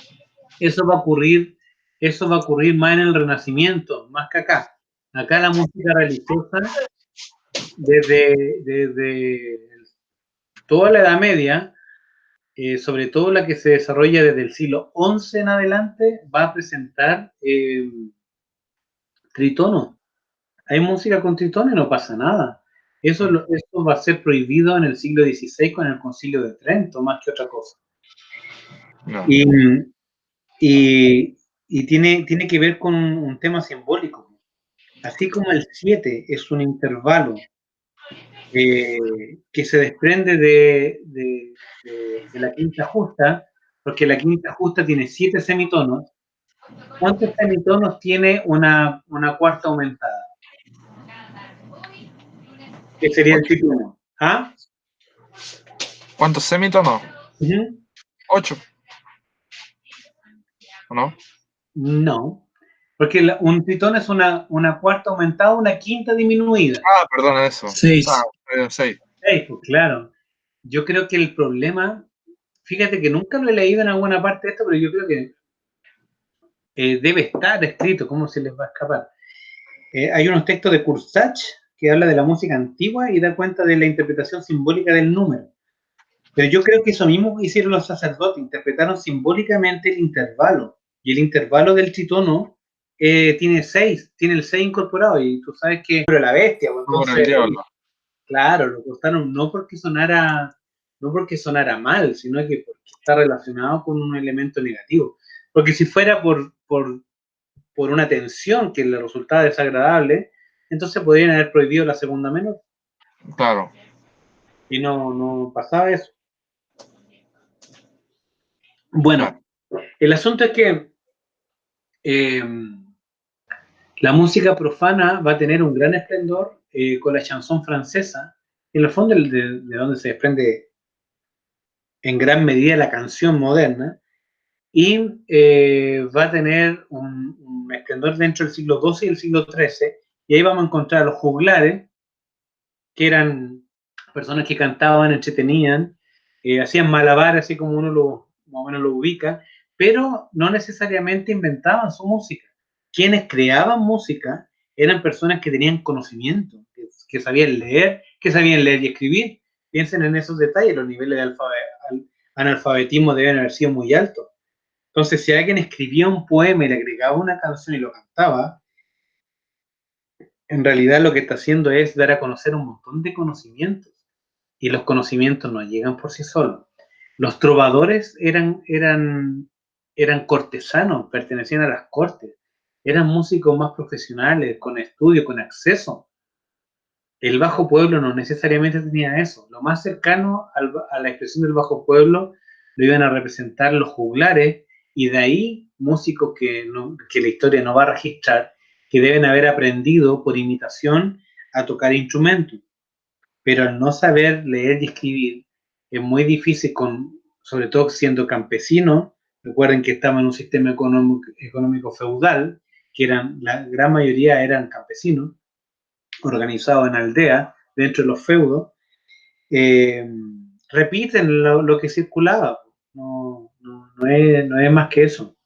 eso va a ocurrir eso va a ocurrir más en el Renacimiento, más que acá. Acá la música religiosa, desde toda la Edad Media, sobre todo la que se desarrolla desde el siglo XI en adelante, va a presentar tritono. Hay música con tritono y no pasa nada. Eso va a ser prohibido en el siglo XVI con el Concilio de Trento, más que otra cosa. No. Y tiene que ver con un tema simbólico. Así como el 7 es un intervalo que se desprende de la quinta justa, porque la quinta justa tiene 7 semitonos. ¿Cuántos semitonos tiene una cuarta aumentada? Que sería el tipo 1. ¿Ah? ¿Cuántos semitonos? Uh-huh. 8. ¿O no? No. Porque un tritono es una cuarta aumentada, una quinta disminuida. Ah, perdón, eso. 6. 6. Pues claro. Yo creo que el problema, fíjate que nunca lo he leído en alguna parte de esto, pero yo creo que debe estar escrito, ¿cómo se les va a escapar? Hay unos textos de Kursach que habla de la música antigua y da cuenta de la interpretación simbólica del número. Pero yo creo que eso mismo hicieron los sacerdotes, interpretaron simbólicamente el intervalo. Y el intervalo del tritono tiene 6, tiene el 6 incorporado. Y tú sabes que pero la bestia, pues, entonces, claro, lo cortaron no porque sonara mal, sino que porque está relacionado con un elemento negativo. Porque si fuera por una tensión que le resultaba desagradable, entonces podrían haber prohibido la segunda menor. Claro. Y no pasaba eso. Bueno, el asunto es que la música profana va a tener un gran esplendor con la chanson francesa, en el fondo de donde se desprende en gran medida la canción moderna, y va a tener un esplendor dentro del siglo XII y el siglo XIII, y ahí vamos a encontrar a los juglares, que eran personas que cantaban, entretenían, hacían malabares, así como uno más o menos lo ubica, pero no necesariamente inventaban su música. Quienes creaban música eran personas que tenían conocimiento, que sabían leer y escribir. Piensen en esos detalles, los niveles de analfabetismo deben haber sido muy altos. Entonces, si alguien escribía un poema y le agregaba una canción y lo cantaba, en realidad lo que está haciendo es dar a conocer un montón de conocimientos. Y los conocimientos no llegan por sí solos. Los trovadores eran cortesanos, pertenecían a las cortes, eran músicos más profesionales, con estudio, con acceso. El bajo pueblo no necesariamente tenía eso. Lo más cercano a la expresión del bajo pueblo lo iban a representar los juglares, y de ahí músicos que la historia no va a registrar, que deben haber aprendido por imitación a tocar instrumentos. Pero al no saber leer y escribir, es muy difícil, sobre todo siendo campesino. Recuerden que estamos en un sistema económico feudal, que la gran mayoría eran campesinos, organizados en aldeas, dentro de los feudos. Repiten lo que circulaba, no es más que eso.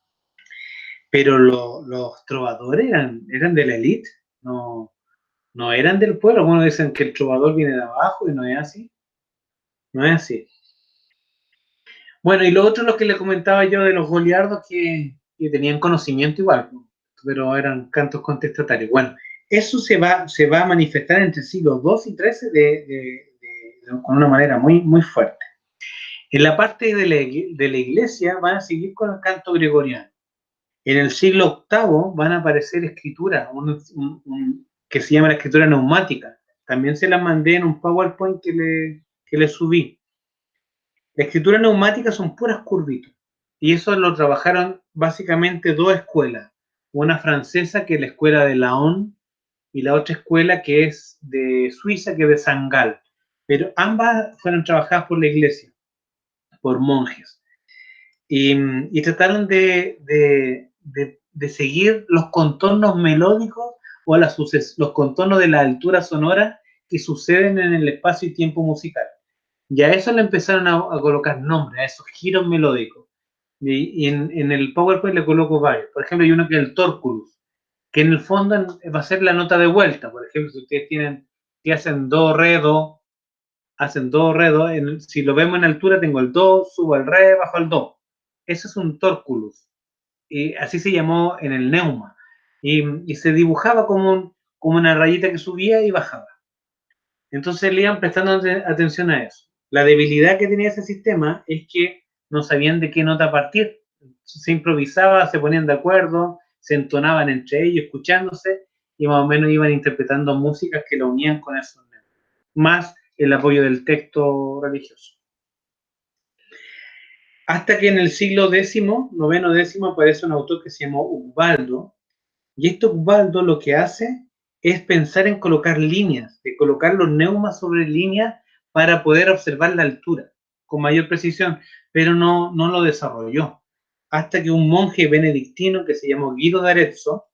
Pero los trovadores eran de la élite, no eran del pueblo. Algunos dicen que el trovador viene de abajo y no es así. No es así. Bueno, y lo otro, lo que le comentaba yo de los goliardos, que tenían conocimiento igual, pero eran cantos contestatarios. Bueno, eso se va a manifestar entre el siglo II y XIII con una manera muy, muy fuerte. En la parte de la iglesia van a seguir con el canto gregoriano. En el siglo VIII van a aparecer escrituras, que se llama la escritura neumática. También se las mandé en un PowerPoint que le subí. La escritura neumática son puras curvitas, y eso lo trabajaron básicamente dos escuelas, una francesa, que es la escuela de Laon, y la otra escuela que es de Suiza, que es de Sangal, pero ambas fueron trabajadas por la iglesia, por monjes, y trataron de seguir los contornos melódicos o los contornos de la altura sonora que suceden en el espacio y tiempo musical. Y a eso le empezaron a colocar nombre, a esos giros melódicos. Y en el PowerPoint le coloco varios. Por ejemplo, hay uno que es el Torculus, que en el fondo va a ser la nota de vuelta. Por ejemplo, si ustedes tienen, si hacen do, re, do, hacen do, re, do. Si lo vemos en altura, tengo el do, subo al re, bajo al do. Eso es un Torculus. Y así se llamó en el Neuma. Y se dibujaba como una rayita que subía y bajaba. Entonces le iban prestando atención a eso. La debilidad que tenía ese sistema es que no sabían de qué nota partir. Se improvisaba, se ponían de acuerdo, se entonaban entre ellos, escuchándose, y más o menos iban interpretando músicas que lo unían con eso, más el apoyo del texto religioso. Hasta que en el siglo X, noveno décimo, aparece un autor que se llamó Ubaldo, y este Ubaldo lo que hace es pensar en colocar líneas, de colocar los neumas sobre líneas para poder observar la altura con mayor precisión, pero no lo desarrolló. Hasta que un monje benedictino que se llamó Guido de Arezzo,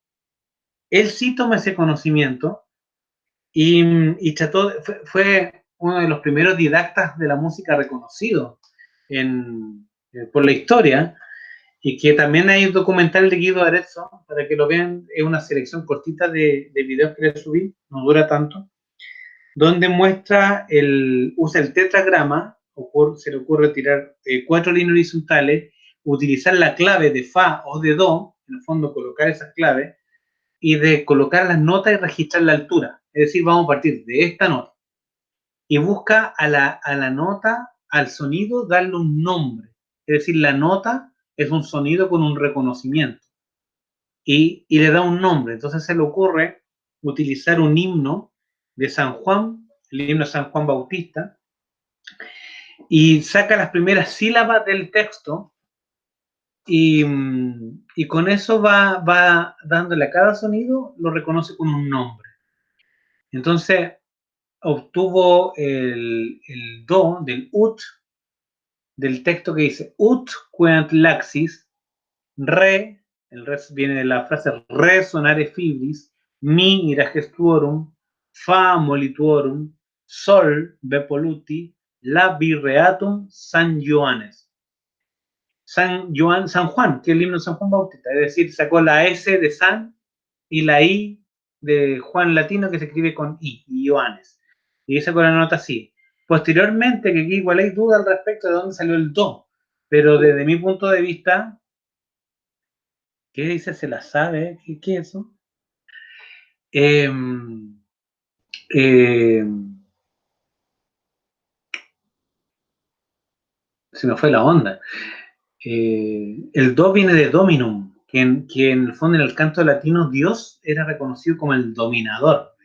él sí toma ese conocimiento y trató, fue uno de los primeros didactas de la música reconocido por la historia, y que también hay un documental de Guido Arezzo, para que lo vean, es una selección cortita de videos que le subí, no dura tanto, donde usa el tetragrama, se le ocurre tirar 4 líneas horizontales, utilizar la clave de fa o de do, en el fondo colocar esas claves, y de colocar las notas y registrar la altura. Es decir, vamos a partir de esta nota. Y busca a la nota, al sonido, darle un nombre. Es decir, la nota es un sonido con un reconocimiento. Y le da un nombre. Entonces se le ocurre utilizar un himno de San Juan, el himno de San Juan Bautista, y saca las primeras sílabas del texto, y con eso va dándole a cada sonido, lo reconoce con un nombre. Entonces obtuvo el do del ut, del texto que dice ut queant laxis, re, el re viene de la frase re sonare fibris, mi ira gestuorum, fa molituorum, sol bepoluti, la virreatum San Joanes. San Juan, que es el himno de San Juan Bautista, es decir, sacó la S de San y la I de Juan latino, que se escribe con I, y Joanes. Y sacó la nota así. Posteriormente, que aquí igual hay duda al respecto de dónde salió el do, pero desde mi punto de vista, ¿qué dice? ¿Se la sabe? ¿Qué es eso? Se me fue la onda. El do viene de dominum, que en el fondo en el canto latino Dios era reconocido como el dominador,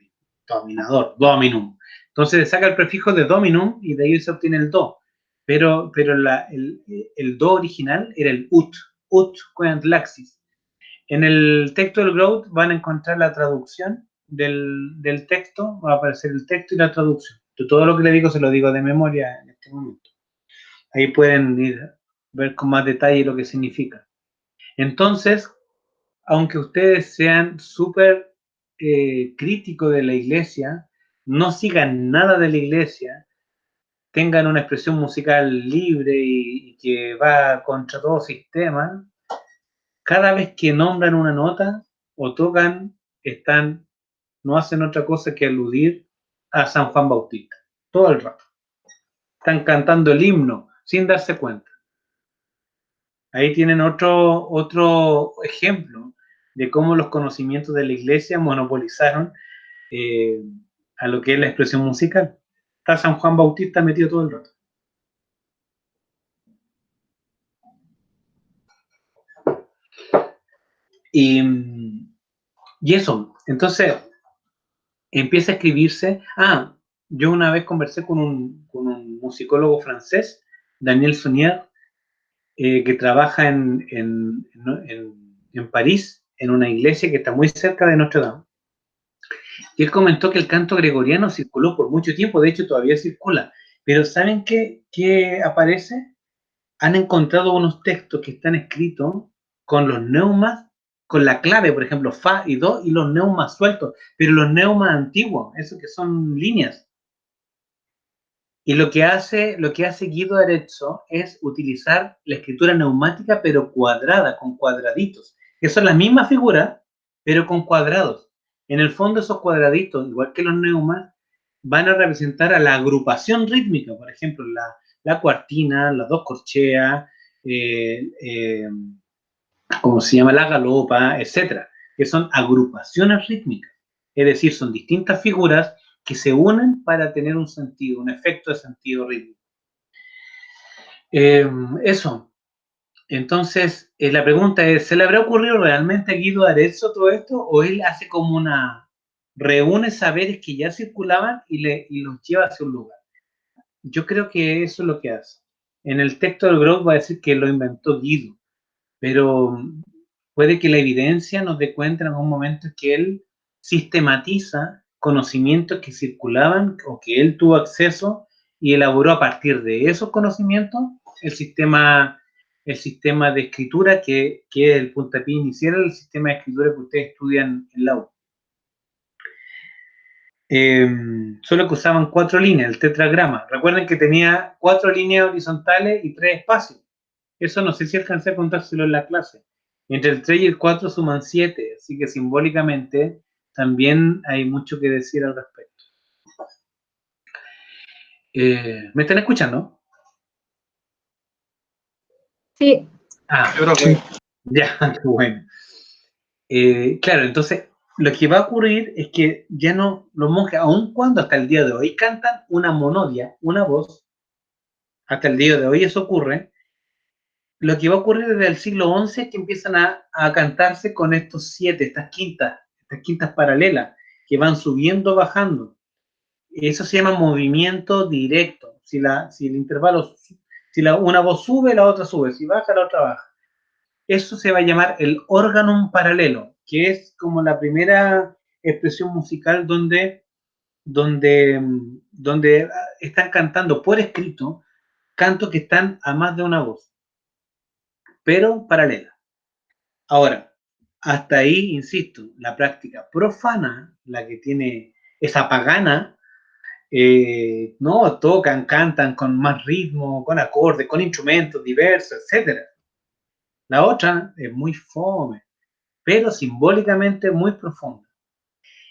dominum. Entonces saca el prefijo de dominum y de ahí se obtiene el do. Pero el do original era el ut queant laxis. En el texto del Growth van a encontrar la traducción del texto, va a aparecer el texto y la traducción. Todo lo que le digo se lo digo de memoria en este momento. Ahí pueden ver con más detalle lo que significa. Entonces, aunque ustedes sean súper críticos de la iglesia, no sigan nada de la iglesia, tengan una expresión musical libre y que va contra todo sistema, cada vez que nombran una nota o tocan, no hacen otra cosa que aludir a San Juan Bautista, todo el rato. Están cantando el himno sin darse cuenta. Ahí tienen otro ejemplo de cómo los conocimientos de la iglesia monopolizaron a lo que es la expresión musical. Está San Juan Bautista metido todo el rato. Y eso, entonces empieza a escribirse. Yo una vez conversé con un musicólogo francés, Daniel Saunier, que trabaja en París, en una iglesia que está muy cerca de Notre Dame. Y él comentó que el canto gregoriano circuló por mucho tiempo, de hecho todavía circula, pero ¿saben qué aparece? Han encontrado unos textos que están escritos con los neumas, con la clave, por ejemplo, fa y do, y los neumas sueltos, pero los neumas antiguos, esos que son líneas. Y lo que hace Guido Arezzo es utilizar la escritura neumática, pero cuadrada, con cuadraditos, que son las mismas figuras, pero con cuadrados. En el fondo, esos cuadraditos, igual que los neumas, van a representar a la agrupación rítmica, por ejemplo, la cuartina, las dos corcheas, ¿cómo se llama? La galopa, etcétera, que son agrupaciones rítmicas. Es decir, son distintas figuras que se unen para tener un sentido, un efecto de sentido rítmico. Eso. Entonces, la pregunta es, ¿se le habrá ocurrido realmente a Guido Arezzo todo esto? ¿O él hace como reúne saberes que ya circulaban y los lleva hacia un lugar? Yo creo que eso es lo que hace. En el texto del Grove va a decir que lo inventó Guido, pero puede que la evidencia nos dé cuenta en algún momento que él sistematiza conocimientos que circulaban o que él tuvo acceso y elaboró a partir de esos conocimientos el sistema de escritura que es el puntapié inicial, el sistema de escritura que ustedes estudian en la U. Solo que usaban 4 líneas, el tetragrama. Recuerden que tenía 4 líneas horizontales y 3 espacios. Eso no sé si alcancé a contárselo en la clase. Entre el 3 y el 4 suman 7, así que simbólicamente también hay mucho que decir al respecto. ¿Me están escuchando? Sí. Ah, Yo creo que ya, qué bueno. Claro, entonces lo que va a ocurrir es que ya no, los monjes, aun cuando hasta el día de hoy cantan una monodia, una voz, hasta el día de hoy eso ocurre, lo que va a ocurrir desde el siglo XI es que empiezan a cantarse con estos 7, estas quintas paralelas, que van subiendo, bajando. Eso se llama movimiento directo. Si el intervalo, una voz sube, la otra sube, si baja, la otra baja. Eso se va a llamar el órganum paralelo, que es como la primera expresión musical donde están cantando por escrito cantos que están a más de una voz, pero paralela. Ahora, hasta ahí, insisto, la práctica profana, la que tiene esa pagana, no, tocan, cantan con más ritmo, con acordes, con instrumentos diversos, etc. La otra es muy fome, pero simbólicamente muy profunda.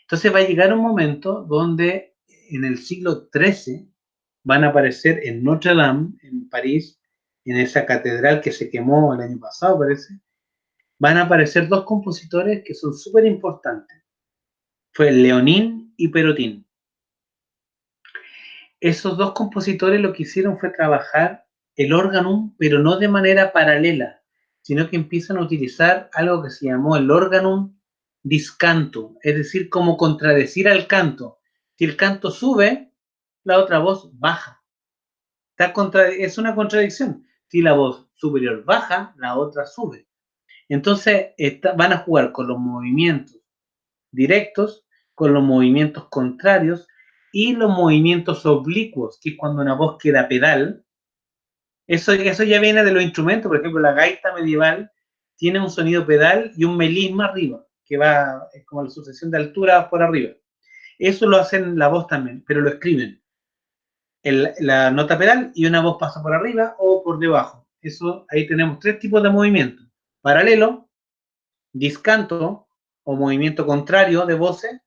Entonces va a llegar un momento donde en el siglo XIII van a aparecer en Notre Dame, en París, en esa catedral que se quemó el año pasado, parece, van a aparecer 2 compositores que son súper importantes. Fue Leonin y Perotin. Esos 2 compositores lo que hicieron fue trabajar el órganum, pero no de manera paralela, sino que empiezan a utilizar algo que se llamó el órganum discanto, es decir, como contradecir al canto. Si el canto sube, la otra voz baja. Es una contradicción. Si la voz superior baja, la otra sube. Entonces van a jugar con los movimientos directos, con los movimientos contrarios y los movimientos oblicuos, que es cuando una voz queda pedal. Eso ya viene de los instrumentos. Por ejemplo, la gaita medieval tiene un sonido pedal y un melisma arriba, que es como la sucesión de altura por arriba. Eso lo hacen la voz también, pero lo escriben. La nota pedal y una voz pasa por arriba o por debajo. Eso, ahí tenemos 3 tipos de movimiento: paralelo, discanto o movimiento contrario de voces,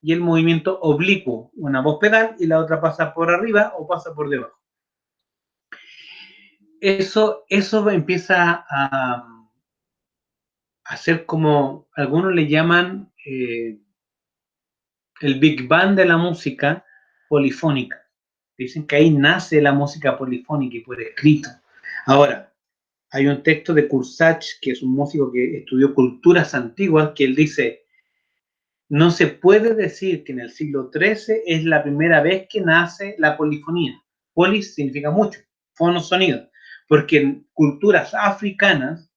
y el movimiento oblicuo, una voz pedal y la otra pasa por arriba o pasa por debajo. Eso empieza a ser como algunos le llaman el Big Bang de la música polifónica. Dicen que ahí nace la música polifónica y por escrito. Ahora, hay un texto de Kursach, que es un músico que estudió culturas antiguas, que él dice: no se puede decir que en el siglo XIII es la primera vez que nace la polifonía. Polis significa mucho, fono, sonido, porque en culturas africanas,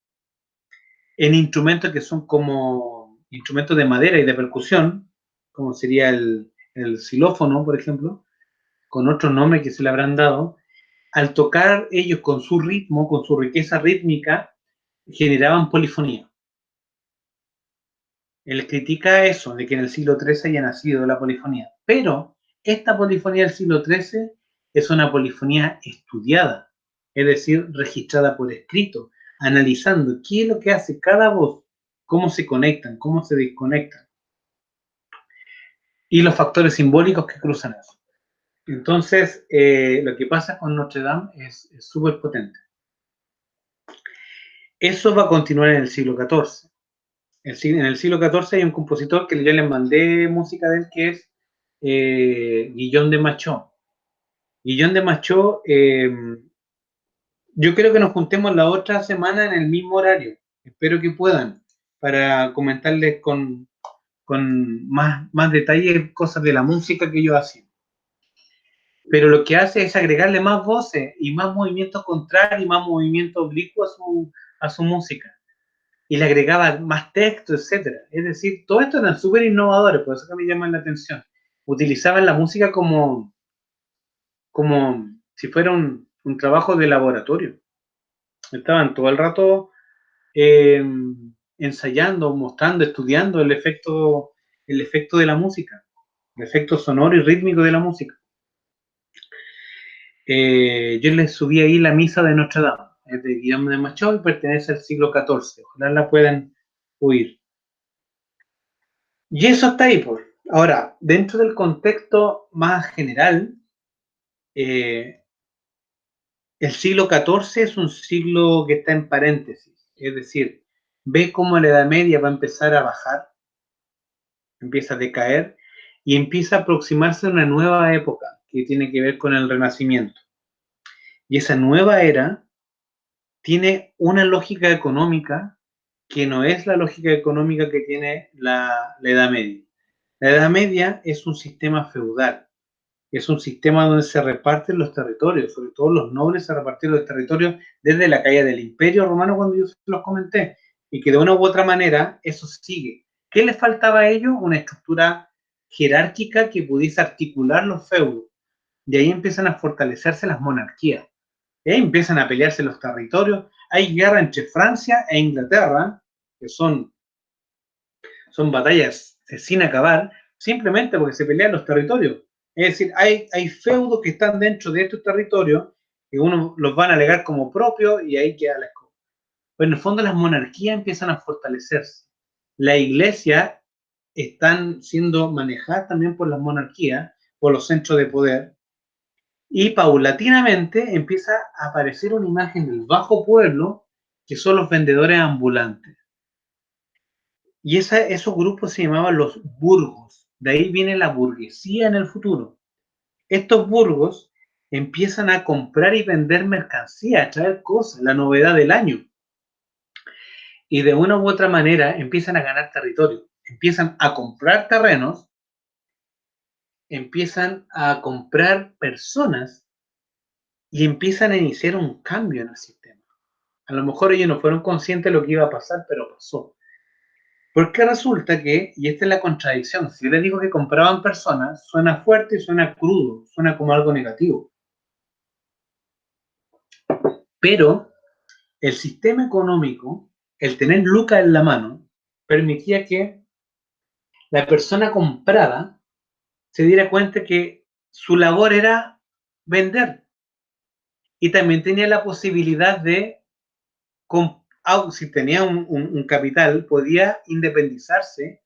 en instrumentos que son como instrumentos de madera y de percusión, como sería el xilófono, por ejemplo, con otros nombres que se le habrán dado, al tocar ellos con su ritmo, con su riqueza rítmica, generaban polifonía. Él critica eso, de que en el siglo XIII haya nacido la polifonía, pero esta polifonía del siglo XIII es una polifonía estudiada, es decir, registrada por escrito, analizando qué es lo que hace cada voz, cómo se conectan, cómo se desconectan, y los factores simbólicos que cruzan eso. Entonces, lo que pasa con Notre Dame es súper potente. Eso va a continuar en el siglo XIV. En el siglo XIV hay un compositor que yo les mandé música de él, que es Guillaume de Machaut. Guillaume de Machaut, yo creo que nos juntemos la otra semana en el mismo horario. Espero que puedan, para comentarles con más detalle cosas de la música que yo hacía. Pero lo que hace es agregarle más voces y más movimientos contrarios y más movimientos oblicuos a su música. Y le agregaba más texto, etcétera. Es decir, todo esto eran súper innovadores, por eso que me llaman la atención. Utilizaban la música como si fuera un trabajo de laboratorio. Estaban todo el rato ensayando, mostrando, estudiando el efecto de la música, el efecto sonoro y rítmico de la música. Yo les subí ahí la misa de Notre Dame, es de Guillaume de Machaut y pertenece al siglo XIV. Ojalá la puedan oír. Y eso está ahí, pues. Ahora, dentro del contexto más general, el siglo XIV es un siglo que está en paréntesis, es decir, ve cómo la Edad Media va a empezar a bajar, empieza a decaer y empieza a aproximarse a una nueva época que tiene que ver con el Renacimiento. Y esa nueva era tiene una lógica económica que no es la lógica económica que tiene la Edad Media. La Edad Media es un sistema feudal, es un sistema donde se reparten los territorios, sobre todo los nobles se repartieron los territorios desde la caída del Imperio Romano, cuando yo los comenté, y que de una u otra manera eso sigue. ¿Qué les faltaba a ellos? Una estructura jerárquica que pudiese articular los feudos. De ahí empiezan a fortalecerse las monarquías. Y ahí empiezan a pelearse los territorios. Hay guerra entre Francia e Inglaterra, que son batallas sin acabar, simplemente porque se pelean los territorios. Es decir, hay feudos que están dentro de estos territorios y unos los van a alegar como propios y ahí queda la escoba. Pero en el fondo las monarquías empiezan a fortalecerse. La iglesia están siendo manejadas también por las monarquías, por los centros de poder, y paulatinamente empieza a aparecer una imagen del bajo pueblo, que son los vendedores ambulantes. Y esos grupos se llamaban los burgos. De ahí viene la burguesía en el futuro. Estos burgos empiezan a comprar y vender mercancía, a traer cosas, la novedad del año. Y de una u otra manera empiezan a ganar territorio. Empiezan a comprar terrenos, empiezan a comprar personas y empiezan a iniciar un cambio en el sistema. A lo mejor ellos no fueron conscientes de lo que iba a pasar, pero pasó. Porque resulta que, y esta es la contradicción, si yo les digo que compraban personas, suena fuerte y suena crudo, suena como algo negativo. Pero el sistema económico, el tener lucas en la mano, permitía que la persona comprada se diera cuenta que su labor era vender. Y también tenía la posibilidad de, si tenía un capital, podía independizarse,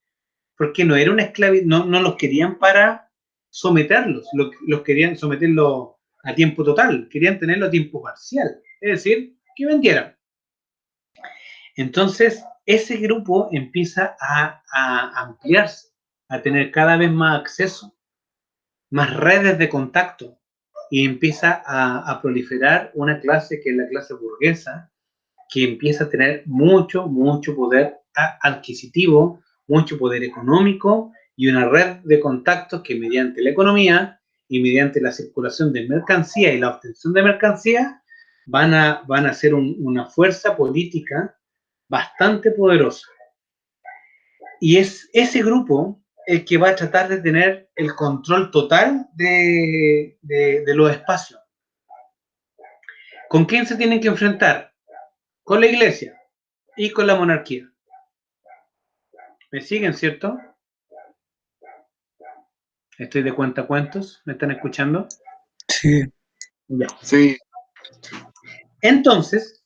porque no era una esclavitud, no los querían para someterlos, los querían someterlos a tiempo total, querían tenerlo a tiempo parcial, es decir, que vendieran. Entonces, ese grupo empieza a ampliarse, a tener cada vez más acceso, más redes de contacto, y empieza a proliferar una clase que es la clase burguesa, que empieza a tener mucho poder adquisitivo, mucho poder económico y una red de contactos que mediante la economía y mediante la circulación de mercancía y la obtención de mercancía van a ser una fuerza política bastante poderosa. Y es ese grupo el que va a tratar de tener el control total de los espacios. ¿Con quién se tienen que enfrentar? Con la iglesia y con la monarquía. ¿Me siguen, cierto? Estoy de cuentacuentos, ¿me están escuchando? Sí. Ya. Sí, Entonces,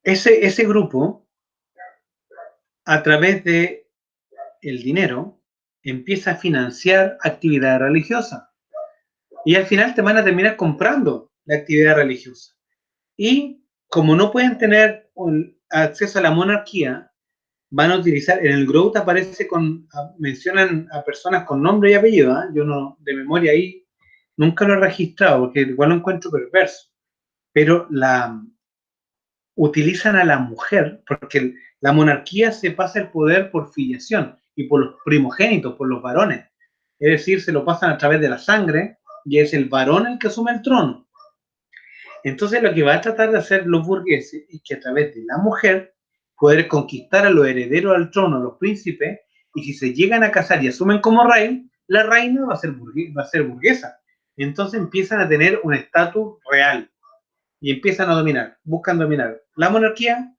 ese grupo, a través de el dinero, empieza a financiar actividades religiosas. Y al final te van a terminar comprando la actividad religiosa. Y como no pueden tener acceso a la monarquía, van a utilizar, en el Growth aparece mencionan a personas con nombre y apellido, ¿eh? Yo no, de memoria ahí, nunca lo he registrado, porque igual lo encuentro perverso, pero utilizan a la mujer, porque la monarquía se pasa el poder por filiación, y por los primogénitos, por los varones, es decir, se lo pasan a través de la sangre, y es el varón el que asume el trono. Entonces lo que va a tratar de hacer los burgueses es que a través de la mujer poder conquistar a los herederos al trono, a los príncipes, y si se llegan a casar y asumen como rey, la reina va a ser burguesa. Entonces empiezan a tener un estatus real y empiezan a dominar, buscan dominar la monarquía,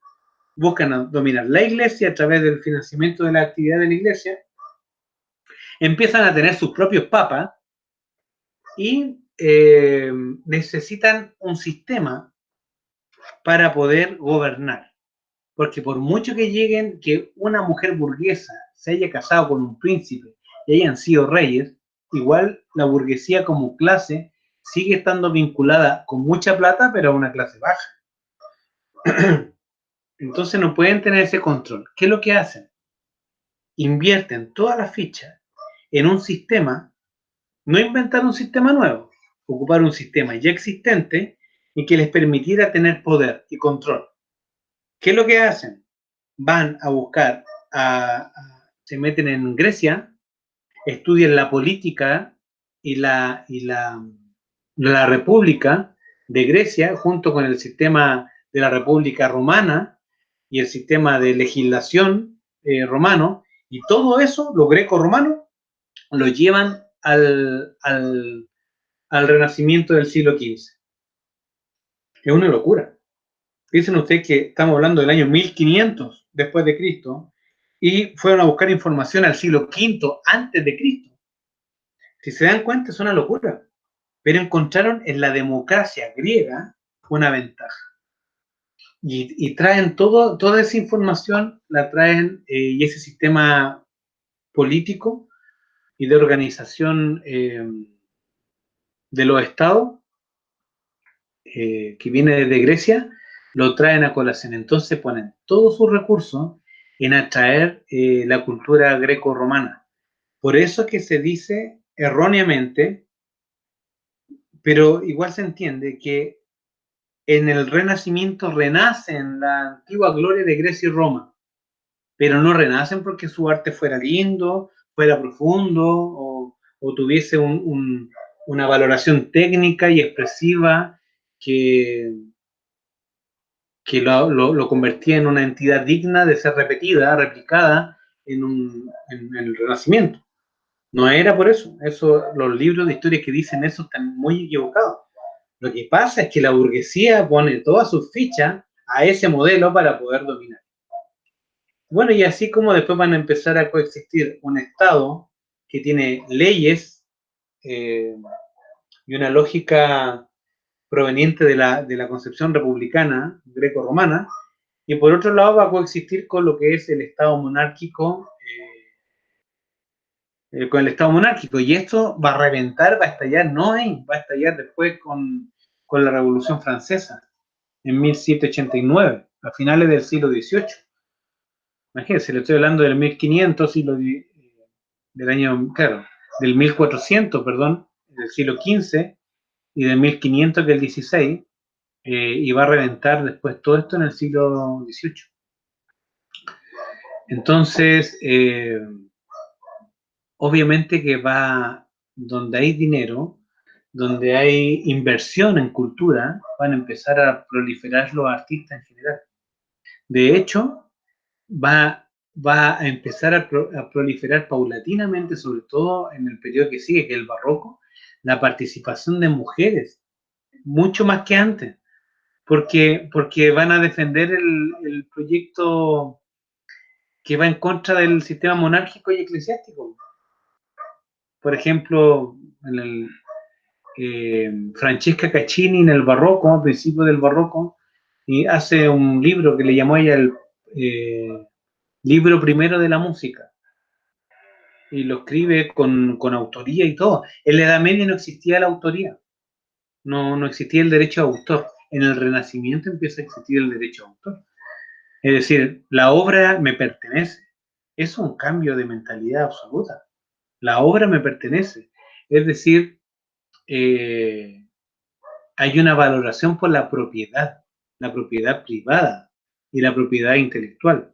buscan dominar la iglesia a través del financiamiento de la actividad de la iglesia, empiezan a tener sus propios papas y necesitan un sistema para poder gobernar. Porque por mucho que lleguen, que una mujer burguesa se haya casado con un príncipe y hayan sido reyes, igual la burguesía como clase sigue estando vinculada con mucha plata, pero a una clase baja. Entonces no pueden tener ese control. ¿Qué es lo que hacen? Invierten todas las fichas en un sistema, no inventar un sistema nuevo, ocupar un sistema ya existente y que les permitiera tener poder y control. ¿Qué es lo que hacen? Van a buscar, se meten en Grecia, estudian la política y la República de Grecia, junto con el sistema de la República Romana y el sistema de legislación romano, y todo eso, lo greco-romano, lo llevan al Renacimiento del siglo XV. Es una locura. Piensen ustedes que estamos hablando del año 1500 después de Cristo y fueron a buscar información al siglo V antes de Cristo. Si se dan cuenta, es una locura. Pero encontraron en la democracia griega una ventaja. Y traen toda esa información, la traen, y ese sistema político y de organización de los estados, que viene desde Grecia, lo traen a colación. Entonces ponen todos sus recursos en atraer la cultura greco-romana. Por eso es que se dice erróneamente, pero igual se entiende, que en el Renacimiento renacen la antigua gloria de Grecia y Roma, pero no renacen porque su arte fuera lindo, fuera profundo, o tuviese una valoración técnica y expresiva que lo convertía en una entidad digna de ser repetida, replicada en el Renacimiento. No era por eso. Los libros de historia que dicen eso están muy equivocados. Lo que pasa es que la burguesía pone todas sus fichas a ese modelo para poder dominar. Bueno, y así como después van a empezar a coexistir un Estado que tiene leyes y una lógica proveniente de la concepción republicana greco-romana, y por otro lado va a coexistir con lo que es el Estado monárquico, con el Estado monárquico, y esto va a reventar, va a estallar, va a estallar después con la Revolución Francesa, en 1789, a finales del siglo XVIII. Imagínense, le estoy hablando del 1500, del año, claro, del 1400, perdón, del siglo XV, y del 1500, que es el XVI, y va a reventar después todo esto en el siglo XVIII. Entonces, obviamente que va, donde hay dinero, donde hay inversión en cultura, van a empezar a proliferar los artistas en general. De hecho, va a empezar a proliferar paulatinamente, sobre todo en el periodo que sigue, que es el barroco, la participación de mujeres, mucho más que antes, porque van a defender el proyecto que va en contra del sistema monárquico y eclesiástico. por ejemplo, Francesca Caccini en el barroco, a principios del barroco, y hace un libro que le llamó ella el libro primero de la música, y lo escribe con autoría y todo. En la Edad Media no existía la autoría, no existía el derecho a autor. En el Renacimiento empieza a existir el derecho a autor. Es decir, la obra me pertenece. Es un cambio de mentalidad absoluta. La obra me pertenece. Es decir, hay una valoración por la propiedad privada y la propiedad intelectual.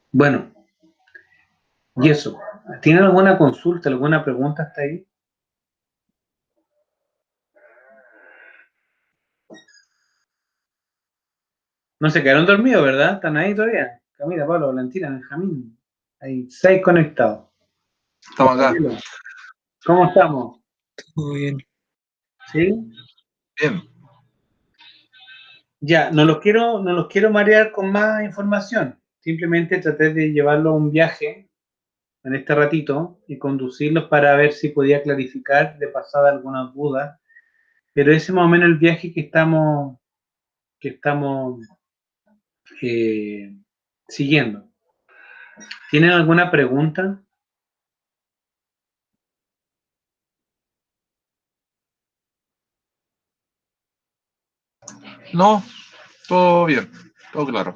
Bueno, y eso. ¿Tienen alguna consulta, alguna pregunta hasta ahí? No se quedaron dormidos, ¿verdad? ¿Están ahí todavía? Camila, Pablo, Valentina, Benjamín. Hay 6 conectados. Estamos acá. ¿Cómo estamos? Muy bien. ¿Sí? Bien. Ya, no los quiero marear con más información. Simplemente traté de llevarlo a un viaje en este ratito y conducirlos para ver si podía clarificar de pasada algunas dudas. Pero ese es más o menos el viaje que estamos siguiendo. ¿Tienen alguna pregunta? No, todo bien, todo claro.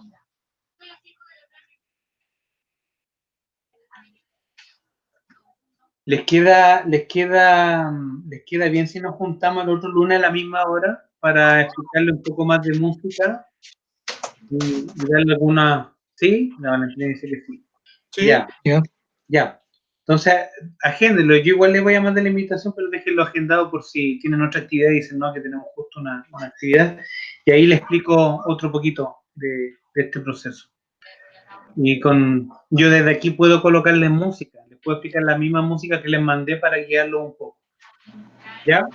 ¿Les queda bien si nos juntamos el otro lunes a la misma hora para explicarle un poco más de música y darle alguna... ¿Sí? La Valentina dice que sí. Sí, Ya. ya. Ya. Entonces, agéndenlo. Yo igual les voy a mandar la invitación, pero déjenlo agendado por si tienen otra actividad y dicen, no, que tenemos justo una actividad. Y ahí les explico otro poquito de este proceso. Y yo desde aquí puedo colocarles música. Les puedo explicar la misma música que les mandé para guiarlo un poco. ¿Ya?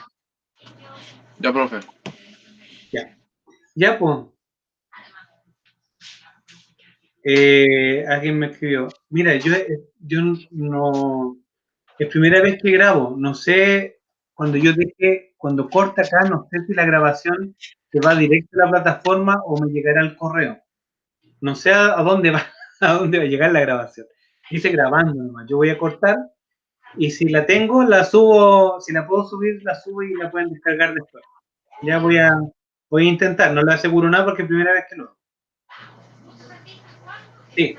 Ya, profe. Ya. Ya, pues. Alguien me escribió. Mira, yo no... Es primera vez que grabo. No sé, cuando corta acá, no sé si la grabación se va directo a la plataforma o me llegará al correo. No sé a dónde va, a dónde va a llegar la grabación. Dice grabando nomás. Yo voy a cortar y si la tengo, la subo. Si la puedo subir, la subo y la pueden descargar después. Ya voy a intentar. No le aseguro nada porque es primera vez que lo hago. Sí,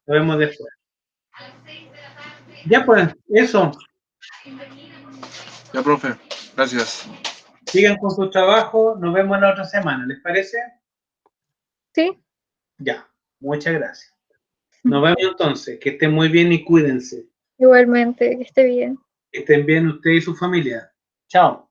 lo vemos después. Ya pues, eso. Ya, profe. Gracias. Sigan con su trabajo. Nos vemos la otra semana. ¿Les parece? Sí, Ya. Muchas gracias. Nos vemos entonces. Que estén muy bien y cuídense. igualmente, que esté bien. Que estén bien usted y su familia. Chao.